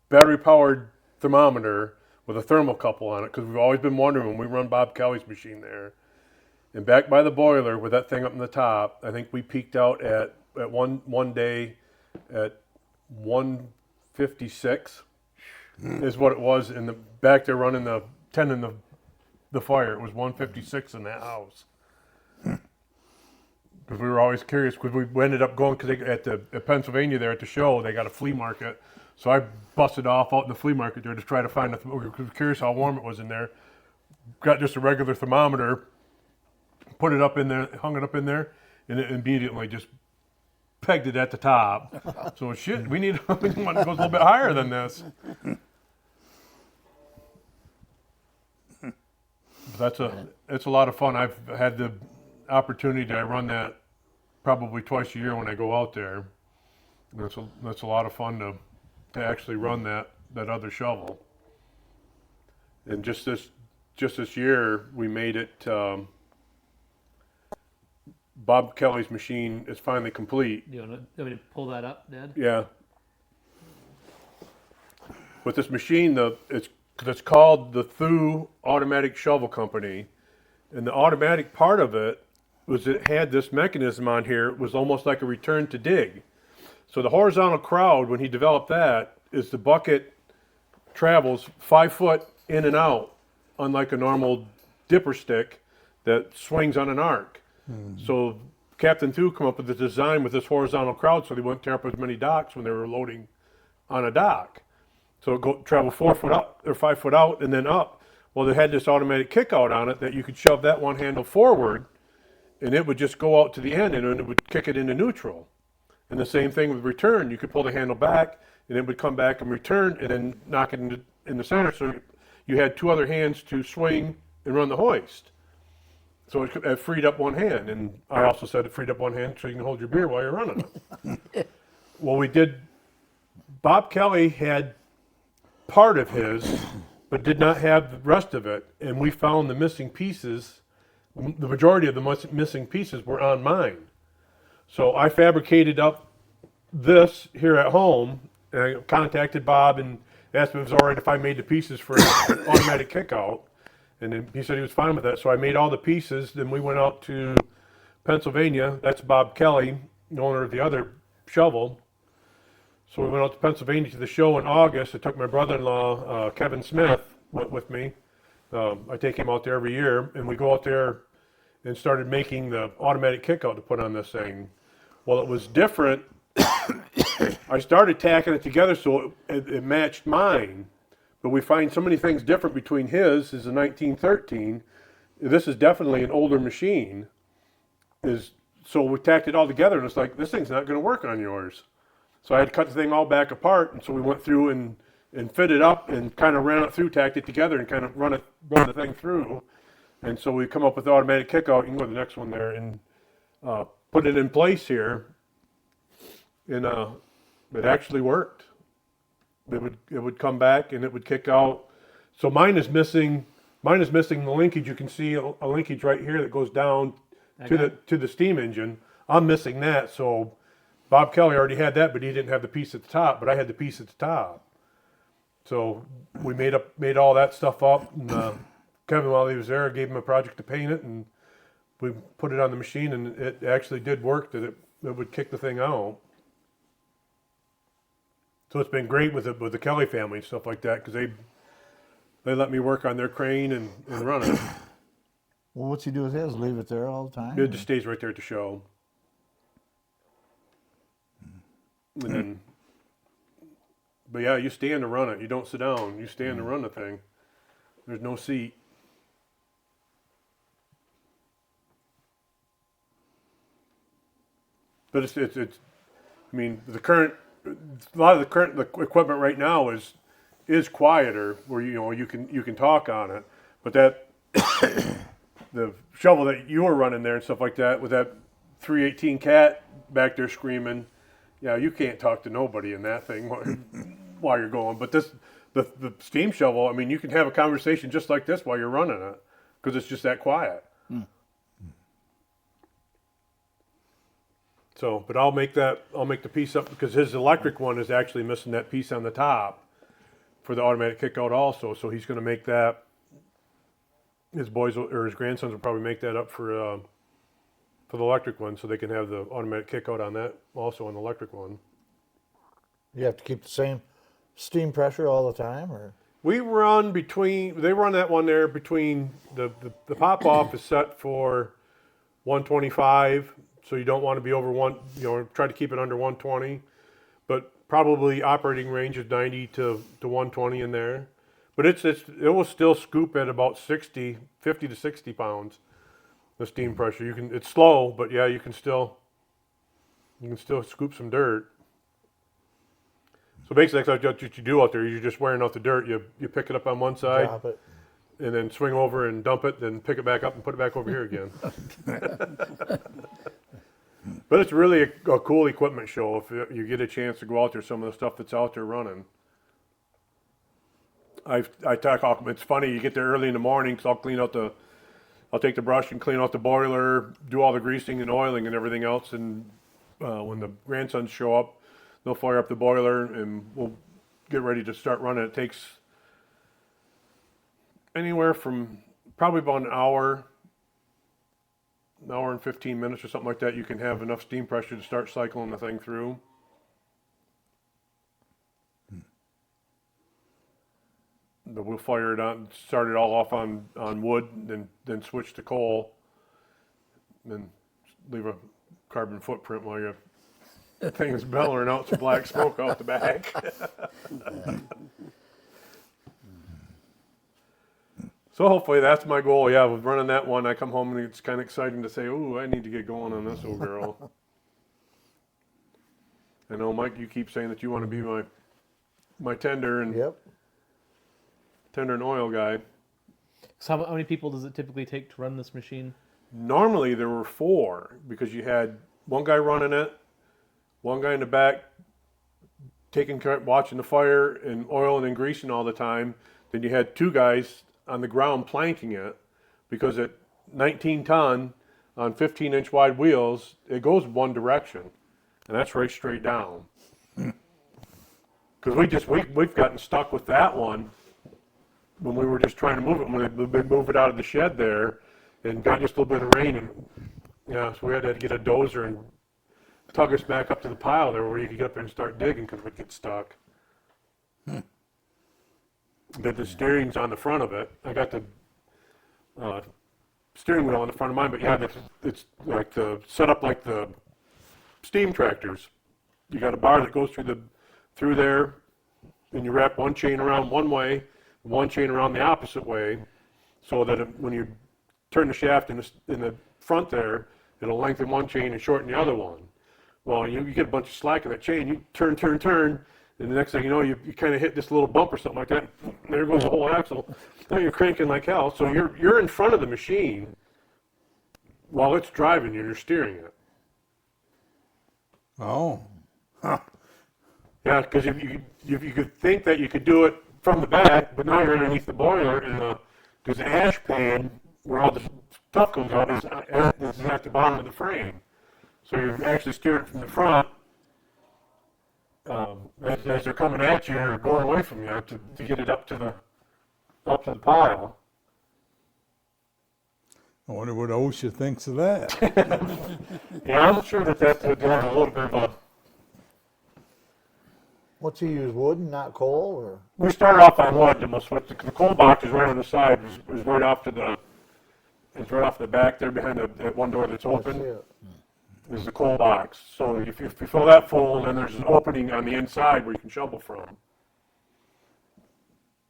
battery-powered thermometer with a thermocouple on it because we've always been wondering when we run Bob Kelly's machine there. And back by the boiler with that thing up in the top, I think we peaked out at one day at 156 is what it was in the back there running the tending the fire. It was 156 in that house. Because we were always curious, because we ended up going, because at Pennsylvania there at the show, they got a flea market. So I busted off out in the flea market there to try to find we were curious how warm it was in there. Got just a regular thermometer, put it up in there, hung it up in there, and it immediately just pegged it at the top. So shit, we need one that goes a little bit higher than this. But it's a lot of fun. I've had the opportunity to run that probably twice a year when I go out there. That's a lot of fun to actually run that other shovel. And just this year we made it. Bob Kelly's machine is finally complete. Do you want me to pull that up, Dad? Yeah. With this machine, it's called the Thew Automatic Shovel Company, and the automatic part of it was it had this mechanism on here. It was almost like a return to dig. So the horizontal crowd, when he developed that, is the bucket travels 5 foot in and out, unlike a normal dipper stick that swings on an arc. So Captain Thew come up with the design with this horizontal crowd so they wouldn't tear up as many docks when they were loading on a dock. So it travel 4 foot up or 5 foot out and then up. Well, they had this automatic kick out on it that you could shove that one handle forward and it would just go out to the end and it would kick it into neutral. And the same thing with return. You could pull the handle back and it would come back and return and then knock it in the center. So you had two other hands to swing and run the hoist. So it freed up one hand, and I also said it freed up one hand so you can hold your beer while you're running it. Well, Bob Kelly had part of his, but did not have the rest of it, and we found the missing pieces. The majority of the missing pieces were on mine. So I fabricated up this here at home, and I contacted Bob and asked him if it was all right if I made the pieces for an automatic kickout. And then he said he was fine with that. So I made all the pieces. Then we went out to Pennsylvania. That's Bob Kelly, the owner of the other shovel. So we went out to Pennsylvania to the show in August. I took my brother-in-law, Kevin Smith, went with me. I take him out there every year. And we go out there and started making the automatic kickout to put on this thing. Well, it was different. I started tacking it together so it matched mine. But we find so many things different between his is a 1913. This is definitely an older machine. So we tacked it all together and it's like, this thing's not going to work on yours. So I had to cut the thing all back apart. And so we went through and fit it up and kind of ran it through, tacked it together and kind of run the thing through. And so we come up with the automatic kickout. You can go to the next one there and put it in place here. And it actually worked. It would come back and it would kick out. So mine is missing the linkage. You can see a linkage right here that goes down to the steam engine. I'm missing that. So Bob Kelly already had that, but he didn't have the piece at the top. But I had the piece at the top. So we made all that stuff up. And Kevin, while he was there, gave him a project to paint it, and we put it on the machine, and it actually did work. That it would kick the thing out. So it's been great with the Kelly family and stuff like that because they let me work on their crane and run it. Well, what's he do with his? Leave it there all the time? It just stays right there at the show. And then, but yeah, you stand to run it. You don't sit down. You stand to run the thing. There's no seat. But it's I mean, a lot of the current equipment right now is is quieter, where you can talk on it, but that the shovel that you were running there and stuff like that with that 318 cat back there screaming, yeah, you can't talk to nobody in that thing while you're going. But the steam shovel, I mean, you can have a conversation just like this while you're running it because it's just that quiet. So, but I'll make the piece up because his electric one is actually missing that piece on the top for the automatic kickout also. So he's going to make that. His his grandsons will probably make that up for the electric one, so they can have the automatic kickout on that also on the electric one. You have to keep the same steam pressure all the time, or? They run that one there between the pop off is set for 125, so you don't want to be over try to keep it under 120, but probably operating range is 90 to 120 in there. But it will still scoop at about 50 to 60 pounds, the steam pressure. It's slow, but yeah, you can still scoop some dirt. So basically, that's what you do out there. You're just wearing out the dirt. You pick it up on one side, Drop it. and then swing over and dump it, then pick it back up and put it back over here again. But it's really a cool equipment show if you get a chance to go out there. Some of the stuff that's out there running. It's funny, you get there early in the morning because I'll take the brush and clean out the boiler, do all the greasing and oiling and everything else, and when the grandsons show up, they'll fire up the boiler and we'll get ready to start running. It takes anywhere from probably about an hour and 15 minutes or something like that. You can have enough steam pressure to start cycling the thing through. But we'll fire it on, start it all off on wood, then switch to coal, then leave a carbon footprint while your thing is bellowing out some black smoke out the back. So hopefully that's my goal. Yeah, with running that one, I come home and it's kind of exciting to say, "Ooh, I need to get going on this old girl." I know, Mike, you keep saying that you want to be my tender and Yep. tender and oil guy. So how many people does it typically take to run this machine? Normally there were 4 because you had one guy running it, one guy in the back watching the fire and oiling and greasing all the time. Then you had 2 guys on the ground planking it because at 19 ton on 15-inch wide wheels, it goes one direction, and that's right straight down. Because we've gotten stuck with that one when we were just trying to move it, when they move it out of the shed there, and got just a little bit of rain, and yeah, so we had to get a dozer and tug us back up to the pile there where you could get up there and start digging because we'd get stuck. The steering's on the front of it. I got the steering wheel on the front of mine, but yeah, it's like set up like the steam tractors. You got a bar that goes through there, and you wrap one chain around one way, one chain around the opposite way, so that when you turn the shaft in the front there, it'll lengthen one chain and shorten the other one. Well, you get a bunch of slack in that chain, you turn, and the next thing you know, you kind of hit this little bump or something like that, and there goes the whole axle. Now you're cranking like hell, so you're in front of the machine while it's driving you, you're steering it. Oh. Huh. Yeah, because if you could think that you could do it from the back, but now you're underneath the boiler, and because the ash pan where all the stuff comes out is at the bottom of the frame. So you're actually steering from the front as they're coming at you or going away from you to get it up to the pile. I wonder what OSHA thinks of that. Yeah, I'm sure that would have a little bit of a. What's he use, wood and not coal, or? We started off on wood. The coal box is right on the side. Is right off it's right off the back there behind that one door that's I see open. it. Is the coal box. So if you fill that full, then there's an opening on the inside where you can shovel from.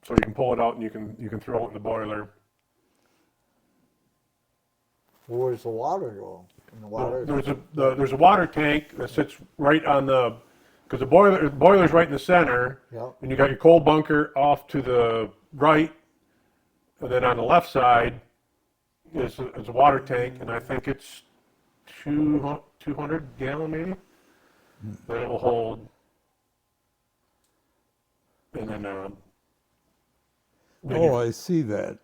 So you can pull it out and you can throw it in the boiler. Where's the water go? In the water? There's a water tank that sits right on because boiler's right in the center, Yep. and you got your coal bunker off to the right, and then on the left side is a water tank, and I think it's 200 gallon maybe that it will hold. And then Oh, I see that,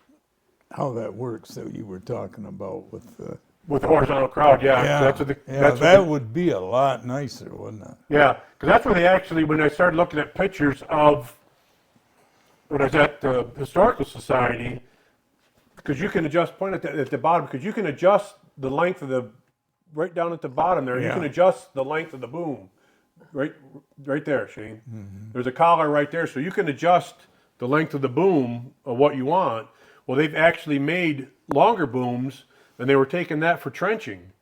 how that works that you were talking about with the. with the horizontal crowd, yeah. Yeah, That's what the, yeah, that's what that the- would be a lot nicer, wouldn't it? yeah, because that's where they actually, when I started looking at pictures of when I was at the Historical Society, because you can adjust, point at the bottom, because you can adjust the length of the, right down at the bottom there, you Yeah. can adjust the length of the boom. Right there, Shane. There's a collar right there, so you can adjust the length of the boom of what you want. Well, they've actually made longer booms, and they were taking that for trenching.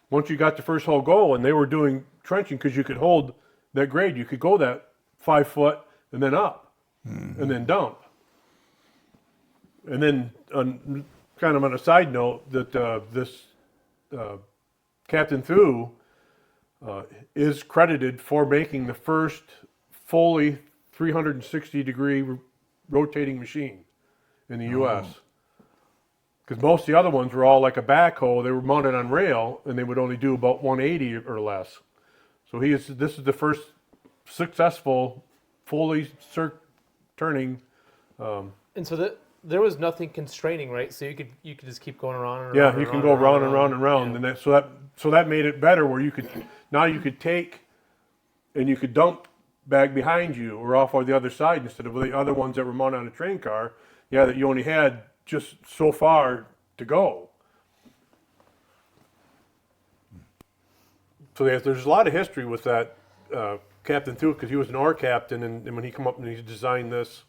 Once you got the first hole go, and they were doing trenching because you could hold that grade. You could go that 5 foot and then up, and then dump. And then, kind of on a side note, that this Captain Thew is credited for making the first fully 360-degree rotating machine in the U.S. Because most of the other ones were all like a backhoe. They were mounted on rail, and they would only do about 180 or less. So this is the first successful, fully turning. And so there was nothing constraining, right? So you could just keep going around and Yeah, around. you and can around go and round and round and round, Yeah. and that made it better. Where you could take, and you could dump back behind you or off on the other side instead of the other ones that were mounted on a train car. Yeah, that you only had just so far to go. So there's a lot of history with that Captain Thew, because he was an ore captain, and when he come up and he designed this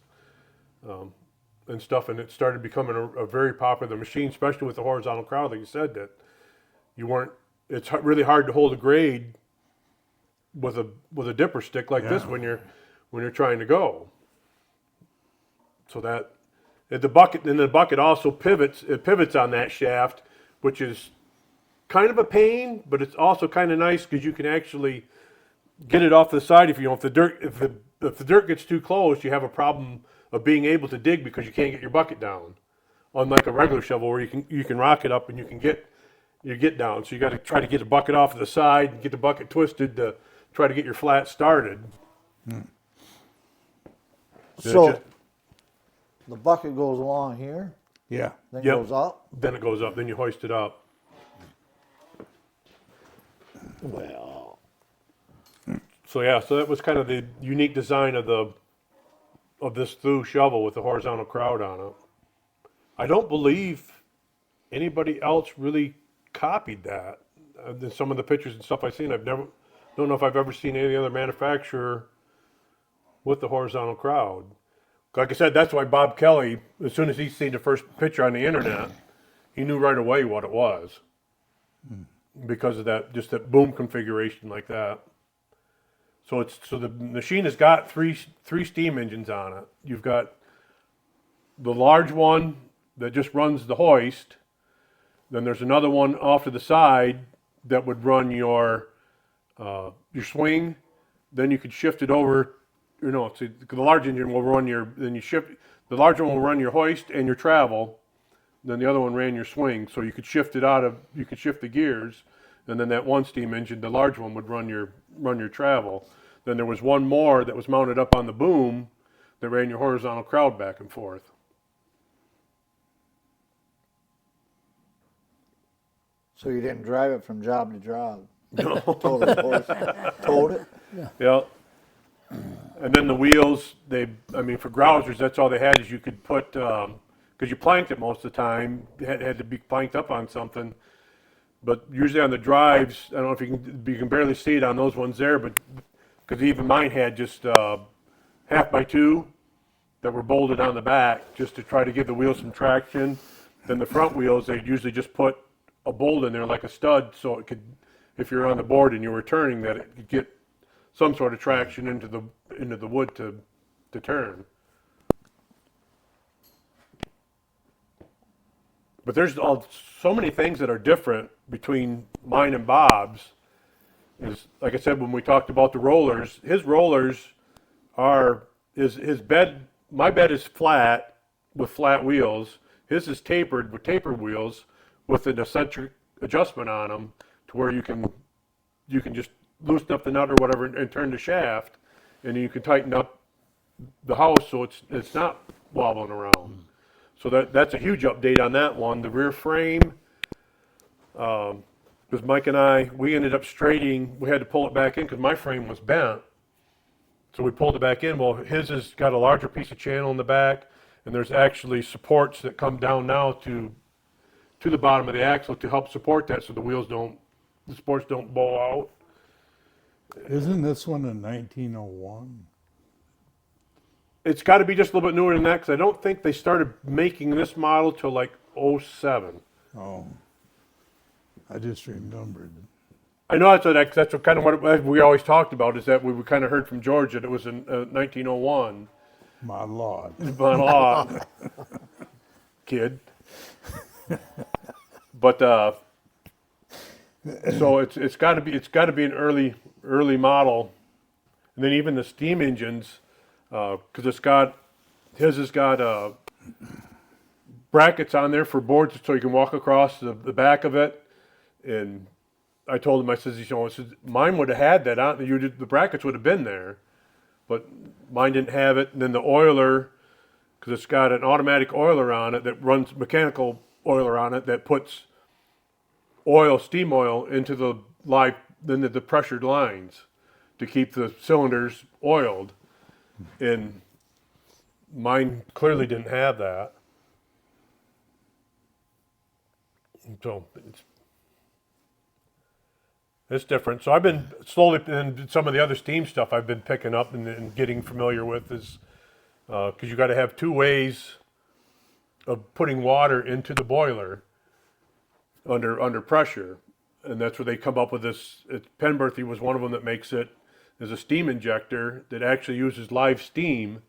and stuff, and it started becoming a very popular machine, especially with the horizontal crowd, like you said, that you weren't. It's really hard to hold a grade with a dipper stick like this Yeah. when you're trying to go. So that the bucket also pivots. It pivots on that shaft, which is kind of a pain, but it's also kind of nice because you can actually get it off the side if the dirt gets too close, you have a problem of being able to dig because you can't get your bucket down. Unlike a regular shovel where you can rock it up and you get down. So you got to try to get the bucket off to the side and get the bucket twisted to try to get your flat started. So the bucket goes along here, Yeah. then Yep. goes up. Then it goes up. Then you hoist it up. Well, So yeah, so that was kind of the unique design of this Thew shovel with the horizontal crowd on it. I don't believe anybody else really copied that. In some of the pictures and stuff I've seen, don't know if I've ever seen any other manufacturer with the horizontal crowd. Like I said, that's why Bob Kelly, as soon as he seen the first picture on the internet, he knew right away what it was because of that boom configuration like that. So the machine has got three steam engines on it. You've got the large one that just runs the hoist. Then there's another one off to the side that would run your swing. Then you could shift it over. So the large engine will run the large one will run your hoist and your travel. Then the other one ran your swing. So you could shift the gears. And then that one steam engine, the large one, would run your travel. Then there was one more that was mounted up on the boom that ran your horizontal crowd back and forth. so you didn't drive it from job to job. No. Towed it. Yeah. And then the wheels, for grousers, that's all they had is you could put, because you planked it most of the time, it had to be planked up on something. But usually on the drives, I don't know if you can barely see it on those ones there, but because even mine had just 1/2x2 that were bolted on the back just to try to give the wheels some traction. Then the front wheels, they'd usually just put a bolt in there like a stud so it could, if you're on the board and you were turning, that it could get some sort of traction into the wood to turn. But there's so many things that are different between mine and Bob's, is, like I said, when we talked about the rollers, his rollers are, his bed, my bed is flat with flat wheels. His is tapered with tapered wheels with an eccentric adjustment on them to where you can just loosen up the nut or whatever and turn the shaft, and you can tighten up the house so it's not wobbling around. So that's a huge update on that one. The rear frame, because Mike and I, we ended up straightening, we had to pull it back in because my frame was bent. So we pulled it back in. Well, his has got a larger piece of channel in the back, and there's actually supports that come down now to the bottom of the axle to help support that so the supports don't bow out. Isn't this one a 1901? It's got to be just a little bit newer than that because I don't think they started making this model till like '07. Oh, I just remembered. I know that's what kind of what we always talked about is that we kind of heard from George that it was in 1901. My Lord. By law, kid. But so it's got to be an early model, and then even the steam engines, because his has got brackets on there for boards so you can walk across the back of it, and I told him, I says, mine would have had that on. The brackets would have been there, but mine didn't have it. And then the oiler, because it's got an automatic oiler on it that runs mechanical oiler on it that puts steam oil into the pressured lines to keep the cylinders oiled. And mine clearly didn't have that. So it's different. So I've been slowly, and some of the other steam stuff I've been picking up and getting familiar with is, because you got to have two ways of putting water into the boiler under pressure. And that's where they come up with this. Penberthy was one of them that makes it. There's a steam injector that actually uses live steam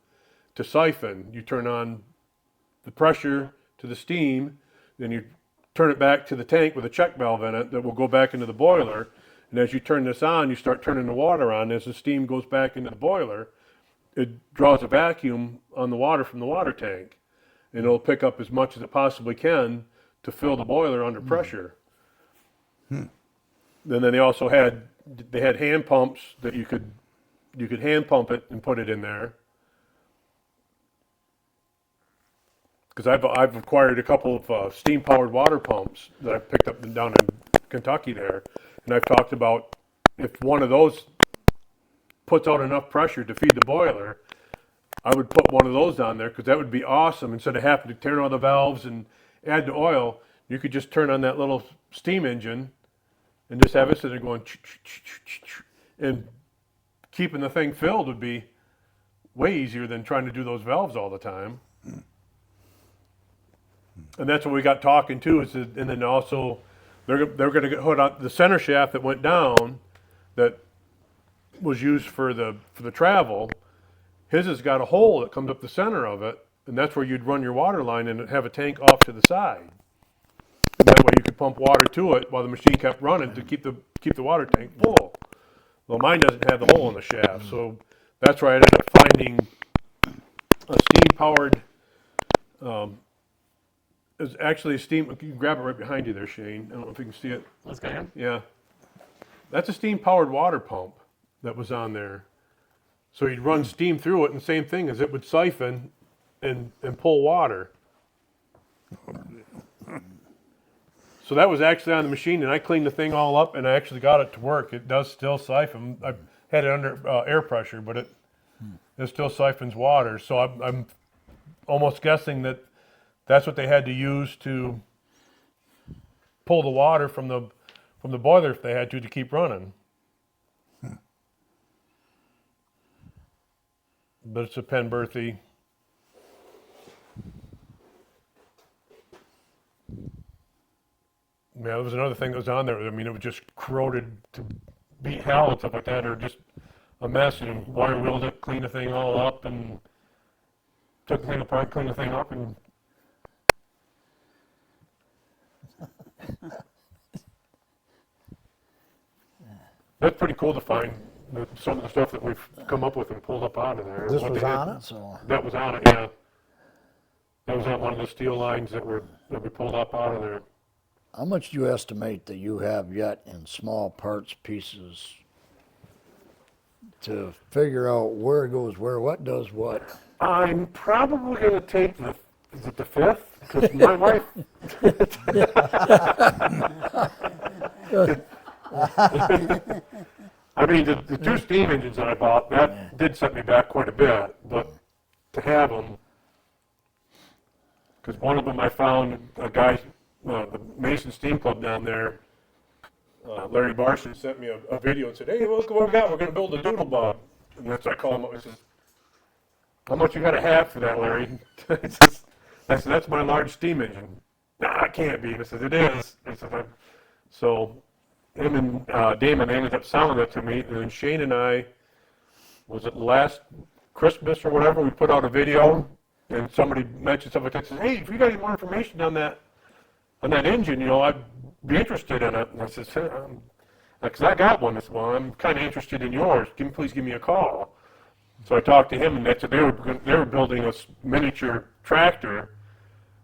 to siphon. You turn on the pressure to the steam, then you turn it back to the tank with a check valve in it that will go back into the boiler. And as you turn this on, you start turning the water on. As the steam goes back into the boiler, it draws a vacuum on the water from the water tank. And it'll pick up as much as it possibly can to fill the boiler under pressure. And then they also had hand pumps that you could hand pump it and put it in there. Because I've acquired a couple of steam powered water pumps that I picked up down in Kentucky there. And I've talked about if one of those puts out enough pressure to feed the boiler, I would put one of those on there because that would be awesome. Instead of having to turn on the valves and add the oil, you could just turn on that little steam engine and just have it sitting there going, and keeping the thing filled would be way easier than trying to do those valves all the time. And that's what we got talking too. And then also they're going to get hooked on the center shaft that went down, that was used for the travel. His has got a hole that comes up the center of it, and that's where you'd run your water line and have a tank off to the side. And that way you could pump water to it while the machine kept running to keep the water tank full. Well, mine doesn't have the hole in the shaft, so that's where I ended up finding a steam-powered. It's actually a steam. You can grab it right behind you there, Shane. I don't know if you can see it. Let's go ahead. Yeah, that's a steam-powered water pump that was on there. So you'd run steam through it, and the same thing as it would siphon and pull water. So that was actually on the machine, and I cleaned the thing all up, and I actually got it to work. It does still siphon. I had it under air pressure, but it still siphons water. So I'm almost guessing that's what they had to use to pull the water from the boiler if they had to keep running. But it's a Penberthy. Yeah, there was another thing that was on there. I mean, it was just corroded to beat hell and stuff like that, or just a mess. And wire wheeled it, cleaned the thing all up, and took the thing apart, cleaned the thing up, and that's pretty cool to find some of the stuff that we've come up with and pulled up out of there. This What was they had- on it? So That was on it, yeah. That was on one of the steel lines that we pulled up out of there. how much do you estimate that you have yet in small parts, pieces, to figure out where it goes where, what does what? I'm probably going to take is it the fifth? Because my wife. I mean, the two steam engines that I bought, that did set me back quite a bit, but to have them, because one of them I found a guy, the Mason Steam Club down there, Larry Barson sent me a video and said, hey, look what we got, we're going to build a doodle bob. And that's what I call him, I says, how much you got to have for that, Larry? I said, that's my large steam engine. Nah, it can't be. I said, it is. I said, so him and Damon ended up selling it to me, and then Shane and I, was it last Christmas or whatever, we put out a video, and somebody mentioned something like that, says, hey, if you got any more information on that engine, you know, I'd be interested in it. And I said, because I got one. I said, well, I'm kind of interested in yours. Please give me a call. So I talked to him, and they said they were building a miniature tractor,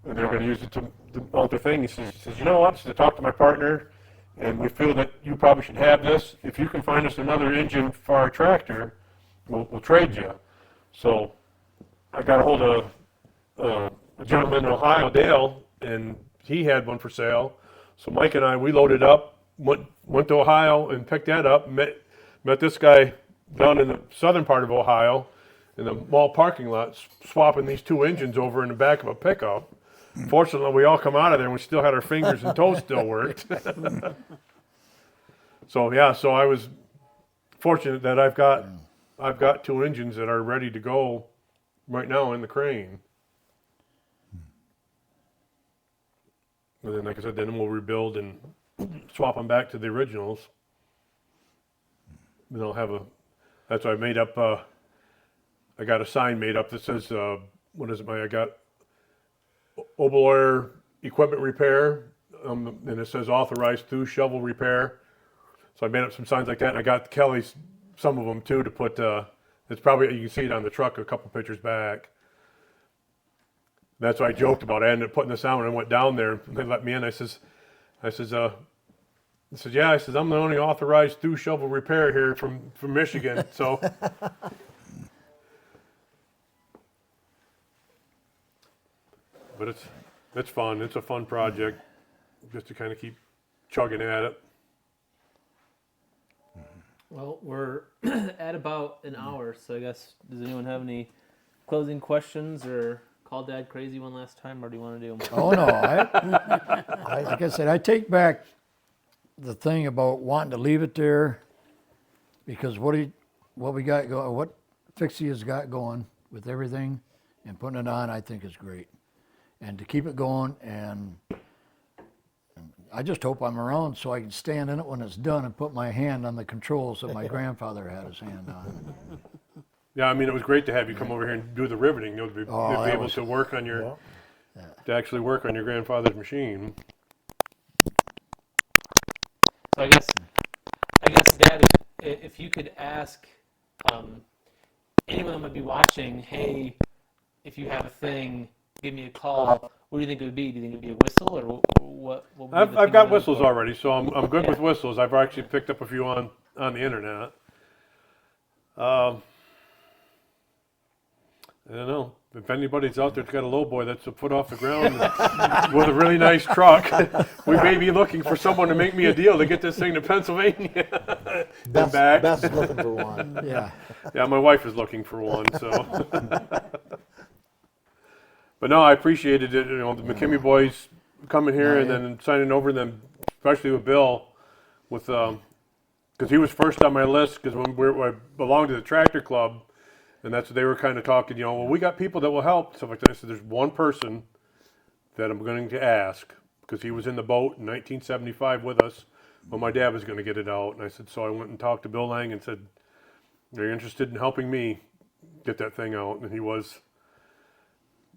and they were going to use it to mount the thing. He says, you know what? I talked to my partner, and we feel that you probably should have this. If you can find us another engine for our tractor, we'll trade you. So I got a hold of a gentleman in Ohio, Dale, and he had one for sale. So Mike and I, we loaded up, went to Ohio and picked that up. Met this guy down in the southern part of Ohio in the mall parking lot, swapping these two engines over in the back of a pickup. Fortunately, we all come out of there and we still had our fingers and toes still worked. So yeah, so I was fortunate that I've got two engines that are ready to go right now in the crane. And then, like I said, then we'll rebuild and swap them back to the originals. Then I'll have that's why I made up, I got a sign made up that says, what is it, I got Oval Equipment Repair, and it says authorized Thew shovel repair. So I made up some signs like that, and I got Kelly's, some of them too, to put, it's probably, you can see it on the truck a couple pictures back. That's why I joked about it. I ended up putting this on when I went down there, and they let me in. I said, yeah, I said, I'm the only authorized Thew shovel repair here from Michigan, so. But it's fun. It's a fun project, just to kind of keep chugging at it. Well, we're at about an hour, so I guess, does anyone have any closing questions or call Dad crazy one last time, or do you want to do them? Oh no, like I said, I take back the thing about wanting to leave it there, because what we got going, what Fixie has got going with everything and putting it on, I think is great. And to keep it going, and I just hope I'm around so I can stand in it when it's done and put my hand on the controls that my grandfather had his hand on. Yeah, I mean, it was great to have you come over here and do the riveting. You know, to be able to work on your, to actually work on your grandfather's machine. So I guess, Dad, if you could ask anyone that might be watching, hey, if you have a thing, give me a call. What do you think it would be? Do you think it would be a whistle, or what would be the I've thing got you would whistles look for? already, so I'm good with whistles. I've actually picked up a few on the internet. I don't know. If anybody's out there that's got a lowboy that's a foot off the ground with a really nice truck, we may be looking for someone to make me a deal to get this thing to Pennsylvania and back. Beth's looking for one. Yeah. Yeah, my wife is looking for one, so. But no, I appreciated it. You know, the McKimmy boys coming here and then signing over, and then especially with Bill, with because he was first on my list. Because when I belonged to the tractor club, and that's what they were kind of talking. You know, well, we got people that will help, stuff like that. So there's one person that I'm going to ask, because he was in the boat in 1975 with us when my dad was going to get it out. And I said, so I went and talked to Bill Lang and said, are you interested in helping me get that thing out? And he was.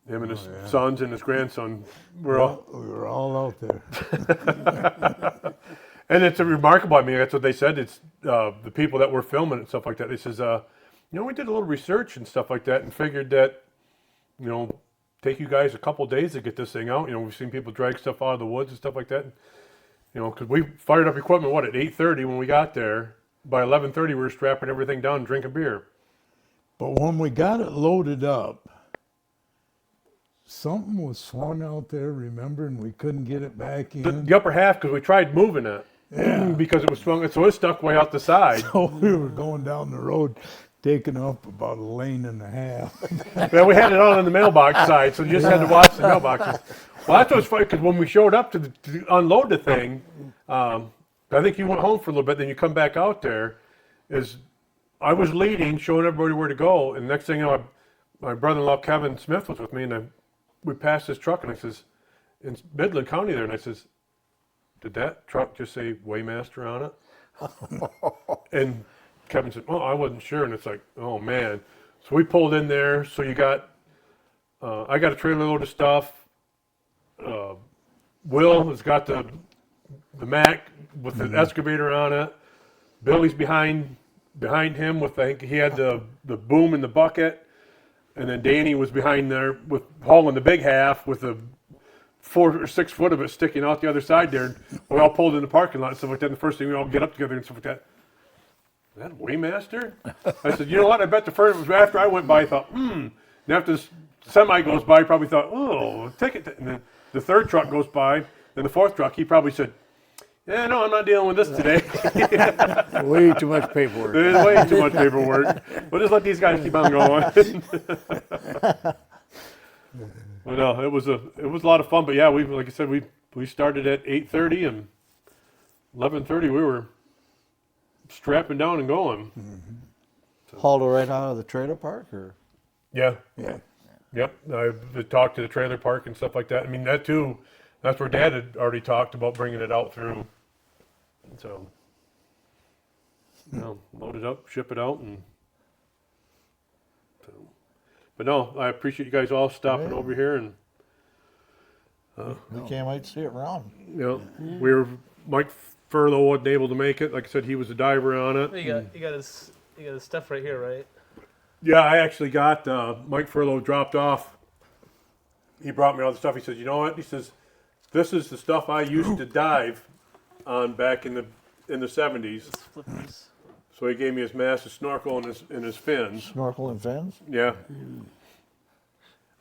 Him and his sons and his grandson were all. We were all out there. And it's remarkable. I mean, that's what they said. It's the people that were filming and stuff like that. They says, we did a little research and stuff like that, and figured that, take you guys a couple days to get this thing out. We've seen people drag stuff out of the woods and stuff like that. Because we fired up equipment at 8:30 when we got there. By 11:30, we were strapping everything down and drinking beer. But when we got it loaded up, something was swung out there, remember, and we couldn't get it back in. The upper half, because we tried moving it. Yeah. Because it was swung, so it stuck way out the side. So we were going down the road, taking up about a lane and a half. Well, we had it on the mailbox side, so you just had to watch the mailboxes. Well, that's what's funny, because when we showed up to unload the thing, I think you went home for a little bit, then you come back out there, I was leading, showing everybody where to go, and next thing you know, my brother-in-law Kevin Smith was with me, and we passed this truck, and I says, in Midland County there, and I says, did that truck just say Waymaster on it? And Kevin said, oh, I wasn't sure, and it's like, oh man. So we pulled in there, so you got, I got a trailer load of stuff, Will has got the Mac with the excavator on it, Billy's behind him with, I think he had the boom and the bucket, and then Danny was behind there with hauling the big half with the 4 or 6 foot of it sticking out the other side there. We all pulled in the parking lot and stuff like that. And the first thing we all get up together and stuff like that. Is that a Waymaster? I said, you know what? I bet the first was after I went by, I thought, And after this semi goes by, he probably thought, oh, take it. And then the third truck goes by, then the fourth truck, he probably said, yeah, no, I'm not dealing with this today. Way too much paperwork. There's way too much paperwork. We'll just let these guys keep on going. But no, it was a lot of fun. But yeah, like I said, we started at 8:30 and 11:30 we were strapping down and going. Hauled it right out of the trailer park, or? Yeah. Yeah. Yep. I talked to the trailer park and stuff like that. I mean, that too. That's where Dad had already talked about bringing it out through. So, load it up, ship it out, and so. But no, I appreciate you guys all stopping Yeah. over here, and We can't wait to see it run. Mike Furlow wasn't able to make it. Like I said, he was a diver on it. You got his stuff right here, right? Yeah, I actually got Mike Furlow dropped off. He brought me all the stuff. He said, you know what? He says, this is the stuff I used to dive on back in the 70s. Flippers. So he gave me his massive snorkel and his fins. Snorkel and fins? Yeah.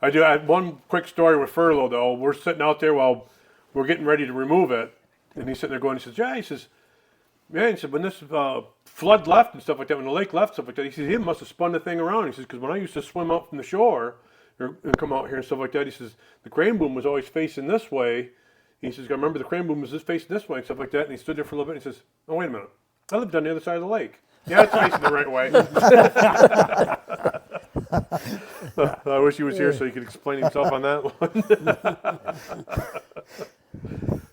I had one quick story with Furlow though. We're sitting out there while we're getting ready to remove it, and he's sitting there going, he says, yeah, he says, when this flood left and stuff like that, when the lake left, stuff like that, he says, he must have spun the thing around. He says, because when I used to swim up from the shore and come out here and stuff like that, he says, the crane boom was always facing this way. He says, I remember the crane boom was facing this way and stuff like that. And he stood there for a little bit and he says, oh, wait a minute. I lived on the other side of the lake. Yeah, it's facing the right way. I wish he was here so he could explain himself on that one.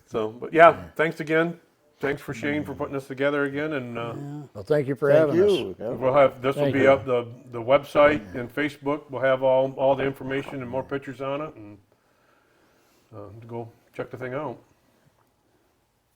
So, but yeah, thanks again. Thanks for Shane for putting this together again. And Well, thank you for Thank having us. you. Yeah. we'll have, this will Thank be you. up, the website and Facebook. We'll have all the information and more pictures on it. And go check the thing out.